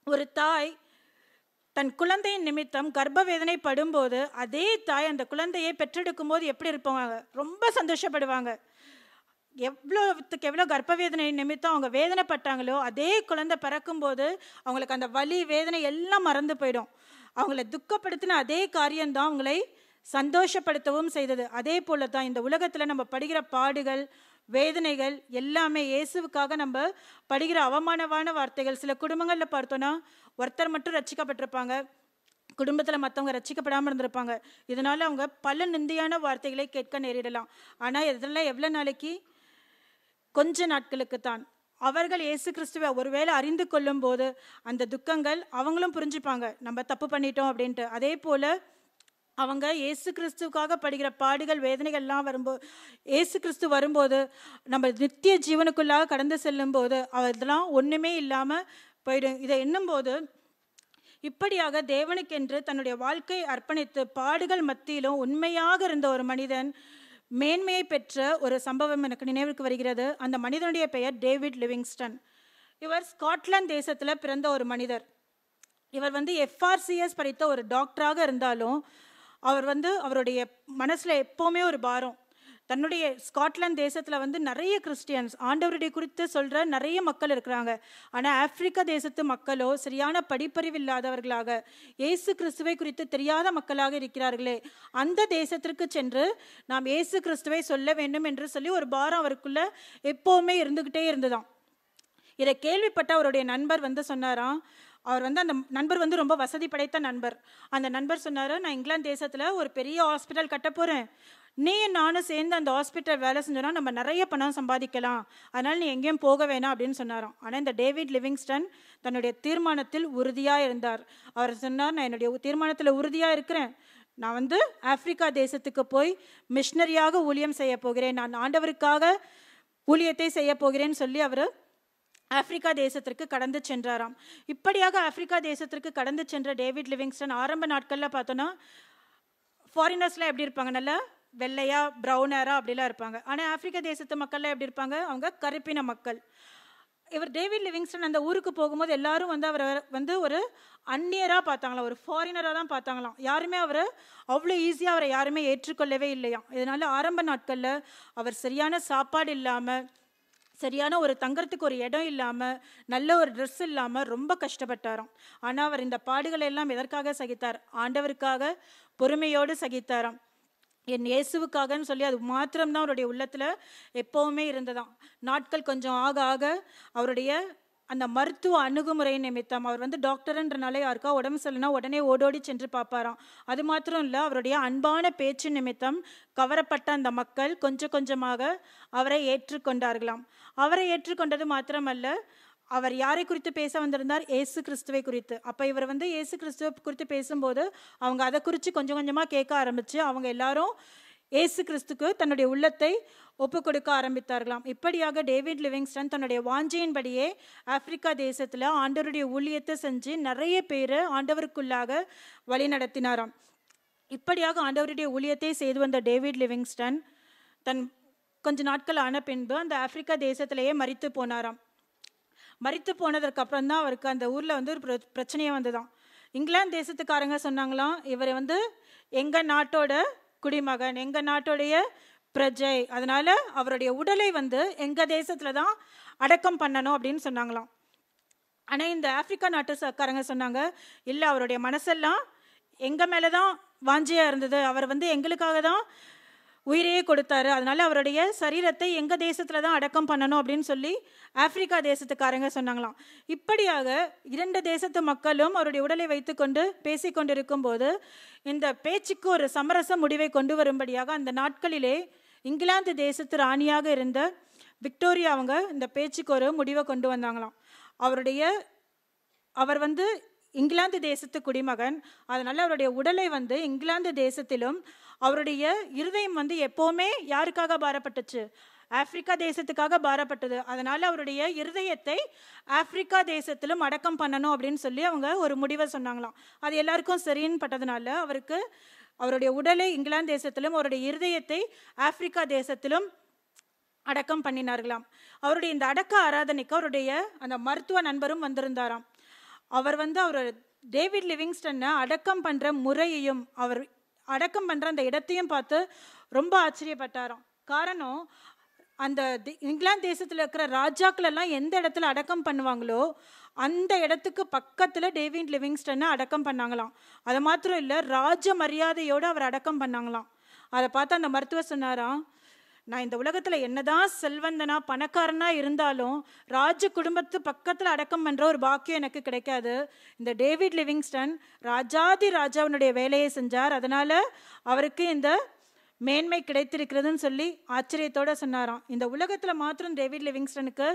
ஒரு தாய் தன் குழந்தையின் நிமித்தம் கர்ப்ப வேதனை படும்போது அதே தாய் அந்த குழந்தையை பெற்றெடுக்கும் போது எப்படி இருப்பாங்க? ரொம்ப சந்தோஷப்படுவாங்க. எவ்வளோ கர்ப்ப வேதனை நிமித்தம் அவங்க வேதனைப்பட்டாங்களோ அதே குழந்தை பிறக்கும் போது அவங்களுக்கு அந்த வலி, வேதனை எல்லாம் மறந்து போயிடும். அவங்கள துக்கப்படுத்தின அதே காரியம்தான் அவங்களை சந்தோஷப்படுத்தவும் செய்தது. அதே போல தான் இந்த உலகத்தில் நம்ம படுகிற பாடுகள், வேதனைகள் எல்லாமே இயேசுவுக்காக நம்ம படுகிற அவமானமான வார்த்தைகள். சில குடும்பங்களில் பார்த்தோன்னா ஒருத்தர் மட்டும் ரட்சிக்கப்பட்டிருப்பாங்க, குடும்பத்தில் மற்றவங்க ரட்சிக்கப்படாமல் இருந்திருப்பாங்க. இதனால அவங்க பல நிந்தையான வார்த்தைகளை கேட்க நேரிடலாம். ஆனால் இதெல்லாம் எவ்வளோ நாளைக்கு? கொஞ்ச நாட்களுக்குத்தான். அவர்கள் இயேசு கிறிஸ்துவை ஒருவேளை அறிந்து கொள்ளும் போது அந்த துக்கங்கள் அவங்களும் புரிஞ்சுப்பாங்க, நம்ம தப்பு பண்ணிட்டோம் அப்படின்ட்டு. அதே போல அவங்க இயேசு கிறிஸ்துக்காக படுகிற பாடுகள், வேதனைகள்லாம் வரும்போது, இயேசு கிறிஸ்து வரும்போது, நம்ம நித்திய ஜீவனுக்குள்ளாக கடந்து செல்லும் போது அதெல்லாம் ஒன்றுமே இல்லாமல் போயிடும். இதை எண்ணும்போது இப்படியாக தேவனுக்கென்று தன்னுடைய வாழ்க்கையை அர்ப்பணித்து பாடுகள் மத்தியிலும் உண்மையாக இருந்த ஒரு மனிதன் மேன்மையை பெற்ற ஒரு சம்பவம் எனக்கு நினைவுக்கு வருகிறது. அந்த மனிதனுடைய பெயர் டேவிட் லிவிங்ஸ்டன். இவர் ஸ்காட்லாந்து தேசத்தில் பிறந்த ஒரு மனிதர். இவர் வந்து FRCS படித்த ஒரு டாக்டராக இருந்தாலும் அவர் வந்து அவருடைய மனசில் எப்போவுமே ஒரு பாரம். தன்னுடைய ஸ்காட்லாந்து தேசத்தில் நிறைய கிறிஸ்டியன்ஸ் ஆண்டவருடைய குறித்து சொல்கிற நிறைய மக்கள் இருக்கிறாங்க. ஆனால் ஆப்பிரிக்கா தேசத்து மக்களோ சரியான படிப்பறிவு இல்லாதவர்களாக, இயேசு கிறிஸ்துவை குறித்து தெரியாத மக்களாக இருக்கிறார்களே. அந்த தேசத்திற்கு சென்று நாம் இயேசு கிறிஸ்துவை சொல்ல வேண்டும் என்று சொல்லி ஒரு பாரம் அவருக்குள்ள எப்போவுமே இருந்துக்கிட்டே இருந்துதான். இதை கேள்விப்பட்ட அவருடைய நண்பர் சொன்னாராம். அவர் அந்த நண்பர் ரொம்ப வசதி படைத்த நண்பர். அந்த நண்பர் சொன்னார், நான் இங்கிலாந்து தேசத்தில் ஒரு பெரிய ஹாஸ்பிட்டல் கட்ட போகிறேன், நீயும் நானும் சேர்ந்து அந்த ஹாஸ்பிட்டல் வேலை செஞ்சோன்னா நம்ம நிறைய பணம் சம்பாதிக்கலாம், அதனால் நீ எங்கேயும் போக வேணாம் அப்படின்னு சொன்னாராம். ஆனால் இந்த டேவிட் லிவிங்ஸ்டன் தன்னுடைய தீர்மானத்தில் உறுதியாக இருந்தார். அவர் சொன்னார், நான் என்னுடைய தீர்மானத்தில் உறுதியாக இருக்கிறேன், நான் ஆப்பிரிக்கா தேசத்துக்கு போய் மிஷனரியாக ஊழியம் செய்ய போகிறேன், நான் ஆண்டவருக்காக ஊழியத்தை செய்ய போகிறேன்னு சொல்லி அவர் ஆப்பிரிக்கா தேசத்திற்கு கடந்து சென்றாராம். இப்படியாக ஆப்பிரிக்கா தேசத்திற்கு கடந்து சென்ற டேவிட் லிவிங்ஸ்டன் ஆரம்ப நாட்களில் பார்த்தோன்னா ஃபாரினர்ஸ்லாம் எப்படி இருப்பாங்க? நல்லா வெள்ளையா, ப்ரௌனரா அப்படிலாம் இருப்பாங்க. ஆனால் ஆப்பிரிக்கா தேசத்து மக்கள்லாம் எப்படி இருப்பாங்க? அவங்க கருப்பின மக்கள். இவர் டேவிட் லிவிங்ஸ்டன் அந்த ஊருக்கு போகும்போது எல்லாரும் அவரை ஒரு அந்நியராக பார்த்தாங்களாம், ஒரு ஃபாரினராக தான் பார்த்தாங்களாம். யாருமே அவரை அவ்வளோ ஈஸியாக அவரை யாருமே ஏற்றுக்கொள்ளவே இல்லையாம். இதனால ஆரம்ப நாட்களில் அவர் சரியான சாப்பாடு இல்லாமல், சரியான ஒரு தங்கறதுக்கு ஒரு இடம் இல்லாமல், நல்ல ஒரு ட்ரெஸ் இல்லாமல் ரொம்ப கஷ்டப்பட்டாராம். ஆனால் அவர் இந்த பாடுகளை எல்லாம் எதற்காக சகித்தார்? ஆண்டவருக்காக பொறுமையோடு சகித்தாராம். என் இயேசுவுக்காகன்னு சொல்லி அது மாத்திரம்தான் அவருடைய உள்ளத்தில் எப்போவுமே இருந்ததாம். நாட்கள் கொஞ்சம் ஆக ஆக அவருடைய அந்த மருத்துவ அணுகுமுறை நிமித்தம், அவர் டாக்டர்ன்றனால யாருக்கா உடம்பு சரியில்லைனா உடனே ஓடோடி சென்று பார்ப்பாராம். அது மாத்திரம் இல்லை, அவருடைய அன்பான பேச்சு நிமித்தம் கவரப்பட்ட அந்த மக்கள் கொஞ்சம் கொஞ்சமாக அவரை ஏற்றுக்கொண்டார்களாம். அவரை ஏற்றுக்கொண்டது மாத்திரமல்ல, அவர் யாரை குறித்து பேச வந்திருந்தார்? இயேசு கிறிஸ்துவை குறித்து. அப்போ இவர் இயேசு கிறிஸ்துவை குறித்து பேசும்போது அவங்க அதை குறித்து கொஞ்சம் கொஞ்சமாக கேட்க ஆரம்பித்து அவங்க எல்லாரும் இயேசு கிறிஸ்துக்கு தன்னுடைய உள்ளத்தை ஒப்பு கொடுக்க ஆரம்பித்தார்களாம். இப்படியாக டேவிட் லிவிங்ஸ்டன் தன்னுடைய வாஞ்சையின்படியே ஆப்பிரிக்கா தேசத்தில் ஆண்டவருடைய ஊழியத்தை செஞ்சு நிறைய பேர் ஆண்டவருக்குள்ளாக வழி நடத்தினாராம். இப்படியாக ஆண்டவருடைய ஊழியத்தை செய்து வந்த டேவிட் லிவிங்ஸ்டன் தன் கொஞ்ச நாட்கள் ஆன பின்பு அந்த ஆப்பிரிக்கா தேசத்திலேயே மரித்து போனாராம். மரித்து போனதற்கு அப்புறம் தான் அவருக்கு அந்த ஊரில் ஒரு பிரச்சனையே வந்ததாம். இங்கிலாந்து தேசத்துக்காரங்க சொன்னாங்களாம், இவர் எங்கள் நாட்டோட குடிமகன், எங்கள் நாட்டோடைய பிரஜை, அதனால அவருடைய உடலை எங்கள் தேசத்தில் தான் அடக்கம் பண்ணணும் அப்படின்னு சொன்னாங்களாம். ஆனால் இந்த ஆப்பிரிக்கா நாட்டுக்காரங்க சொன்னாங்க, இல்லை, அவருடைய மனசெல்லாம் எங்கள் மேலே தான் வாஞ்சியாக இருந்தது, அவர் எங்களுக்காக தான் உயிரையே கொடுத்தாரு. அதனால அவருடைய சரீரத்தை எங்க தேசத்துல தான் அடக்கம் பண்ணணும் அப்படின்னு சொல்லி ஆப்பிரிக்கா தேசத்துக்காரங்க சொன்னாங்களாம். இப்படியாக 2 தேசத்து மக்களும் அவருடைய உடலை வைத்துக்கொண்டு பேசிக்கொண்டிருக்கும் போது இந்த பேச்சுக்கு ஒரு சமரச முடிவை கொண்டு வரும்படியாக அந்த நாட்களிலே இங்கிலாந்து தேசத்து ராணியாக இருந்த விக்டோரியா அவங்க இந்த பேச்சுக்கு ஒரு முடிவை கொண்டு வந்தாங்களாம். அவர் இங்கிலாந்து தேசத்து குடிமகன். அதனால அவருடைய உடலை இங்கிலாந்து தேசத்திலும் அவருடைய இருதயம் எப்பவுமே யாருக்காக பாரப்பட்டுச்சு? ஆப்பிரிக்கா தேசத்துக்காக பாரப்பட்டது. அதனால அவருடைய இருதயத்தை ஆப்பிரிக்கா தேசத்திலும் அடக்கம் பண்ணணும் அப்படின்னு சொல்லி அவங்க ஒரு முடிவை சொன்னாங்களாம். அது எல்லாருக்கும் சரின்னு பட்டதுனால அவருடைய உடலை இங்கிலாந்து தேசத்திலும் அவருடைய இருதயத்தை ஆப்பிரிக்கா தேசத்திலும் அடக்கம் பண்ணினார்களாம். அவருடைய இந்த அடக்க ஆராதனைக்கு அவருடைய அந்த மருத்துவ நண்பரும் வந்திருந்தாராம். அவர் அவர் டேவிட் லிவிங்ஸ்டனை அடக்கம் பண்ற முறையையும் அவர் அடக்கம் பண்ற அந்த இடத்தையும் பார்த்து ரொம்ப ஆச்சரியப்பட்டாராம். காரணம், அந்த இங்கிலாந்து தேசத்துல இருக்கிற ராஜாக்கள் எல்லாம் எந்த இடத்துல அடக்கம் பண்ணுவாங்களோ அந்த இடத்துக்கு பக்கத்துல டேவிட் லிவிங்ஸ்டனை அடக்கம் பண்ணாங்களாம். அது மாத்திரம் இல்ல, ராஜ மரியாதையோடு அவர் அடக்கம் பண்ணாங்களாம். அதை பார்த்து அந்த மருத்துவர் சொன்னாராம், நான் இந்த உலகத்துல என்னதான் செல்வந்தனா பணக்காரனா இருந்தாலும் ராஜ குடும்பத்து பக்கத்துல அடக்கம் பண்ற ஒரு பாக்கியம் எனக்கு கிடைக்காது. இந்த டேவிட் லிவிங்ஸ்டன் ராஜாதி ராஜாவினுடைய வேலையை செஞ்சார், அதனால அவருக்கு இந்த மேன்மை கிடைத்திருக்கிறதுன்னு சொல்லி ஆச்சரியத்தோட சொன்னாராம். இந்த உலகத்துல மாத்திரம் டேவிட் லிவிங்ஸ்டனுக்கு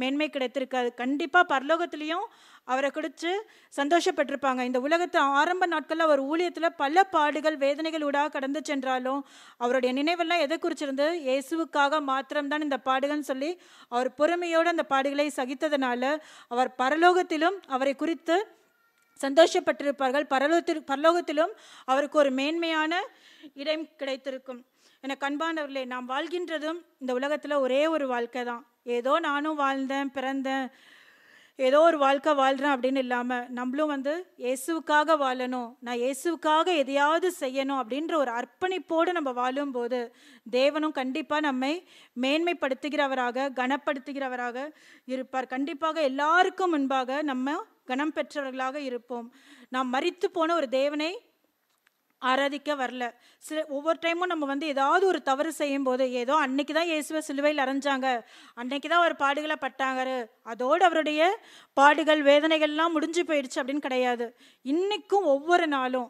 மேன்மை கிடைத்திருக்காது, கண்டிப்பா பரலோகத்திலையும் அவரை குறித்து சந்தோஷப்பட்டிருப்பாங்க. இந்த உலகத்து ஆரம்ப நாட்கள்ல அவர் ஊழியத்துல பல பாடுகள் வேதனைகள் ஊடாக கடந்து சென்றாலும் அவருடைய நினைவெல்லாம் எதை குறிச்சிருந்து? இயேசுவுக்காக மாத்திரம்தான் இந்த பாடுகள்னு சொல்லி அவர் பொறுமையோடு அந்த பாடுகளை சகித்ததுனால அவர் பரலோகத்திலும் அவரை குறித்து சந்தோஷப்பட்டிருப்பார்கள். பரலோகத்திலும் அவருக்கு ஒரு மேன்மையான இடம் கிடைத்திருக்கும். எனக்கு அன்பானவர்களே, நாம் வாழ்கின்றதும் இந்த உலகத்துல ஒரே ஒரு வாழ்க்கை தான். ஏதோ நானும் வாழ்ந்தேன் பிறந்தேன் ஏதோ ஒரு வாழ்க்கை வாழ்றேன் அப்படின்னு இல்லாம நம்மளும் இயேசுவுக்காக வாழணும், நான் இயேசுவுக்காக எதையாவது செய்யணும் அப்படின்ற ஒரு அர்ப்பணிப்போடு நம்ம வாழும் போது தேவனும் கண்டிப்பா நம்மை மேன்மைப்படுத்துகிறவராக கனப்படுத்துகிறவராக இருப்பார். கண்டிப்பாக எல்லாருக்கும் முன்பாக நம்ம கனம் பெற்றவர்களாக இருப்போம். நாம் மரித்து போன ஒரு தேவனை ஆராதிக்க வரல. ஒவ்வொரு டைமும் நம்ம ஏதாவது ஒரு தவறு செய்யும் போது, ஏதோ அன்னைக்குதான் இயேசுவை சிலுவையில் அரைஞ்சாங்க, அன்னைக்குதான் அவர் பாடுகளை பட்டாங்க, அதோடு அவருடைய பாடுகள் வேதனைகள்லாம் முடிஞ்சு போயிடுச்சு அப்படின்னு கிடையாது. இன்னைக்கும் ஒவ்வொரு நாளும்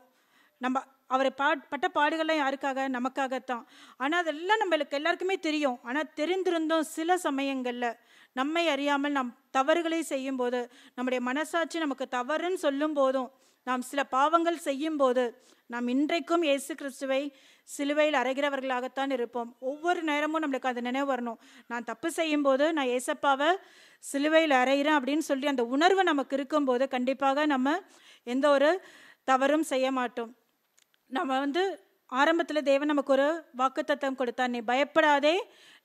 நம்ம அவரை பட்ட பாடுகள்லாம் யாருக்காக? நமக்காகத்தான். ஆனால் அதெல்லாம் நம்மளுக்கு எல்லாருக்குமே தெரியும். ஆனால் தெரிந்திருந்தோம் சில சமயங்களில் நம்மை அறியாமல் நாம் தவறுகளை செய்யும் போது, நம்முடைய மனசாட்சி நமக்கு தவறுன்னு சொல்லும் போதும், நாம் சில பாவங்கள் செய்யும் போது நாம் இன்றைக்கும் இயேசு கிறிஸ்துவை சிலுவையில் அறைகிறவர்களாகத்தான் இருப்போம். ஒவ்வொரு நேரமும் நம்மளுக்கு அந்த நினைவு வரணும், நான் தப்பு செய்யும் போது நான் ஏசப்பாவை சிலுவையில் அறைகிறேன் அப்படின்னு சொல்லி அந்த உணர்வு நமக்கு இருக்கும்போது கண்டிப்பாக நம்ம எந்த ஒரு தவறும் செய்ய மாட்டோம். நம்ம ஆரம்பத்தில் தேவன் நமக்கு ஒரு வாக்குத்தத்தம் கொடுத்தார், நீ பயப்படாதே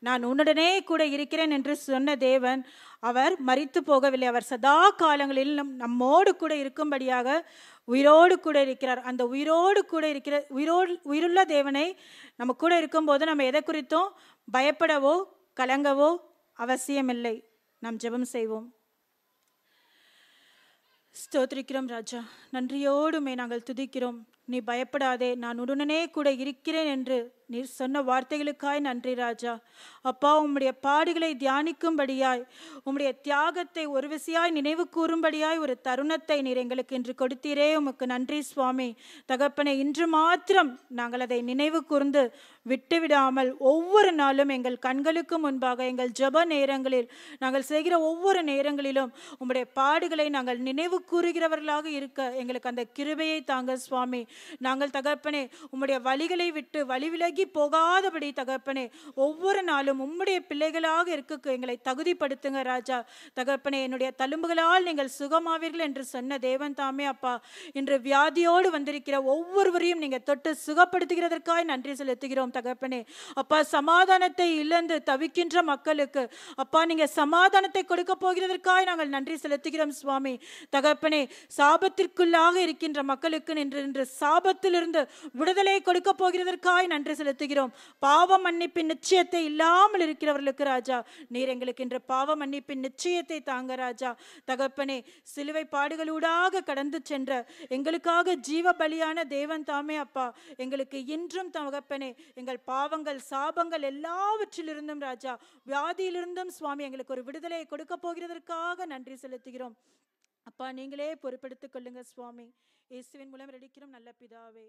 நான் உன்னுடனே கூட இருக்கிறேன் என்று சொன்ன தேவன் அவர் மரித்து போகவில்லை. அவர் சதா காலங்களில் நம்மோடு கூட இருக்கும்படியாக உயிரோடு கூட இருக்கிறார். அந்த உயிரோடு கூட இருக்கிற உயிருள்ள தேவனை நம்ம கூட இருக்கும்போது நம்ம எதை குறித்தும் பயப்படவோ கலங்கவோ அவசியமில்லை. நாம் ஜெபம் செய்வோம். ஸ்தோத்திரிக்கிறோம் ராஜா, நன்றியோடுமே நாங்கள் துதிக்கிறோம். நீ பயப்படாதே நான் உடனே கூட இருக்கிறேன் என்று நீர் சொன்ன வார்த்தைகளுக்காய் நன்றி ராஜா. அப்பா, உம்முடைய பாடுகளை தியானிக்கும்படியாய் உம்முடைய தியாகத்தை ஒரு விசையாய் நினைவு கூறும்படியாய் ஒரு தருணத்தை நீர் எங்களுக்கு இன்று கொடுத்தீரே, உமக்கு நன்றி சுவாமி. தகப்பனே, இன்று மாத்திரம் நாங்கள் அதை நினைவு கூர்ந்து விட்டுவிடாமல் ஒவ்வொரு நாளும் எங்கள் கண்களுக்கு முன்பாக எங்கள் ஜெப நேரங்களில் நாங்கள் செய்கிற ஒவ்வொரு நேரங்களிலும் உம்முடைய பாடுகளை நாங்கள் நினைவு கூறுகிறவர்களாக இருக்க எங்களுக்கு அந்த கிருபையை தாங்க சுவாமி. நாங்கள் தகப்பனே உம்முடைய வழிகளை விட்டு வழி விலகி போகாதபடி தகப்பனே ஒவ்வொரு நாளும் உம்முடைய பிள்ளைகளாக இருக்க எங்களை தகுதிப்படுத்துங்க ராஜா. தகப்பனே, என்னுடைய தழும்புகளால் நீங்கள் சுகமாவீர்கள் என்று சொன்ன தேவன் தாமே அப்பா, இன்று வியாதியோடு வந்திருக்கிற ஒவ்வொருவரையும் நீங்க தொட்டு சுகப்படுத்துகிறதற்காய் நன்றி செலுத்துகிறோம் தகப்பனே. அப்பா, சமாதானத்தை இழந்து தவிக்கின்ற மக்களுக்கு அப்பா நீங்க சமாதானத்தை கொடுக்க போகிறதற்காய் நாங்கள் நன்றி செலுத்துகிறோம் சுவாமி. தகப்பனே, சாபத்திற்குள்ளாக இருக்கின்ற மக்களுக்கு இன்று சாபத்திலிருந்து விடுதலை கொடுக்க போகிறதற்காய் நன்றி செலுத்துகிறோம் செலுத்துகிறோம். பாவ மன்னிப்பின் நிச்சயத்தை இல்லாமல் இருக்கிறவர்களுக்கு ராஜா நீர் எங்களுக்கு இன்று பாவ மன்னிப்பின் நிச்சயத்தை தாங்க ராஜா. தகப்பனே, சிலுவை பாடுகளூடாக கடந்து சென்ற எங்களுக்காக ஜீவ பலியான தேவன் தாமே அப்பா, எங்களுக்கு இன்றும் தகப்பனே எங்கள் பாவங்கள் சாபங்கள் எல்லாவற்றிலிருந்தும் ராஜா, வியாதியிலிருந்தும் சுவாமி எங்களுக்கு ஒரு விடுதலையை கொடுக்க போகிறதற்காக நன்றி செலுத்துகிறோம் அப்பா. நீங்களே பொறுப்பெடுத்துக் கொள்ளுங்க சுவாமி. இயேசுவின் மூலம் ரெடிக்கிறோம் நல்ல பிதாவே.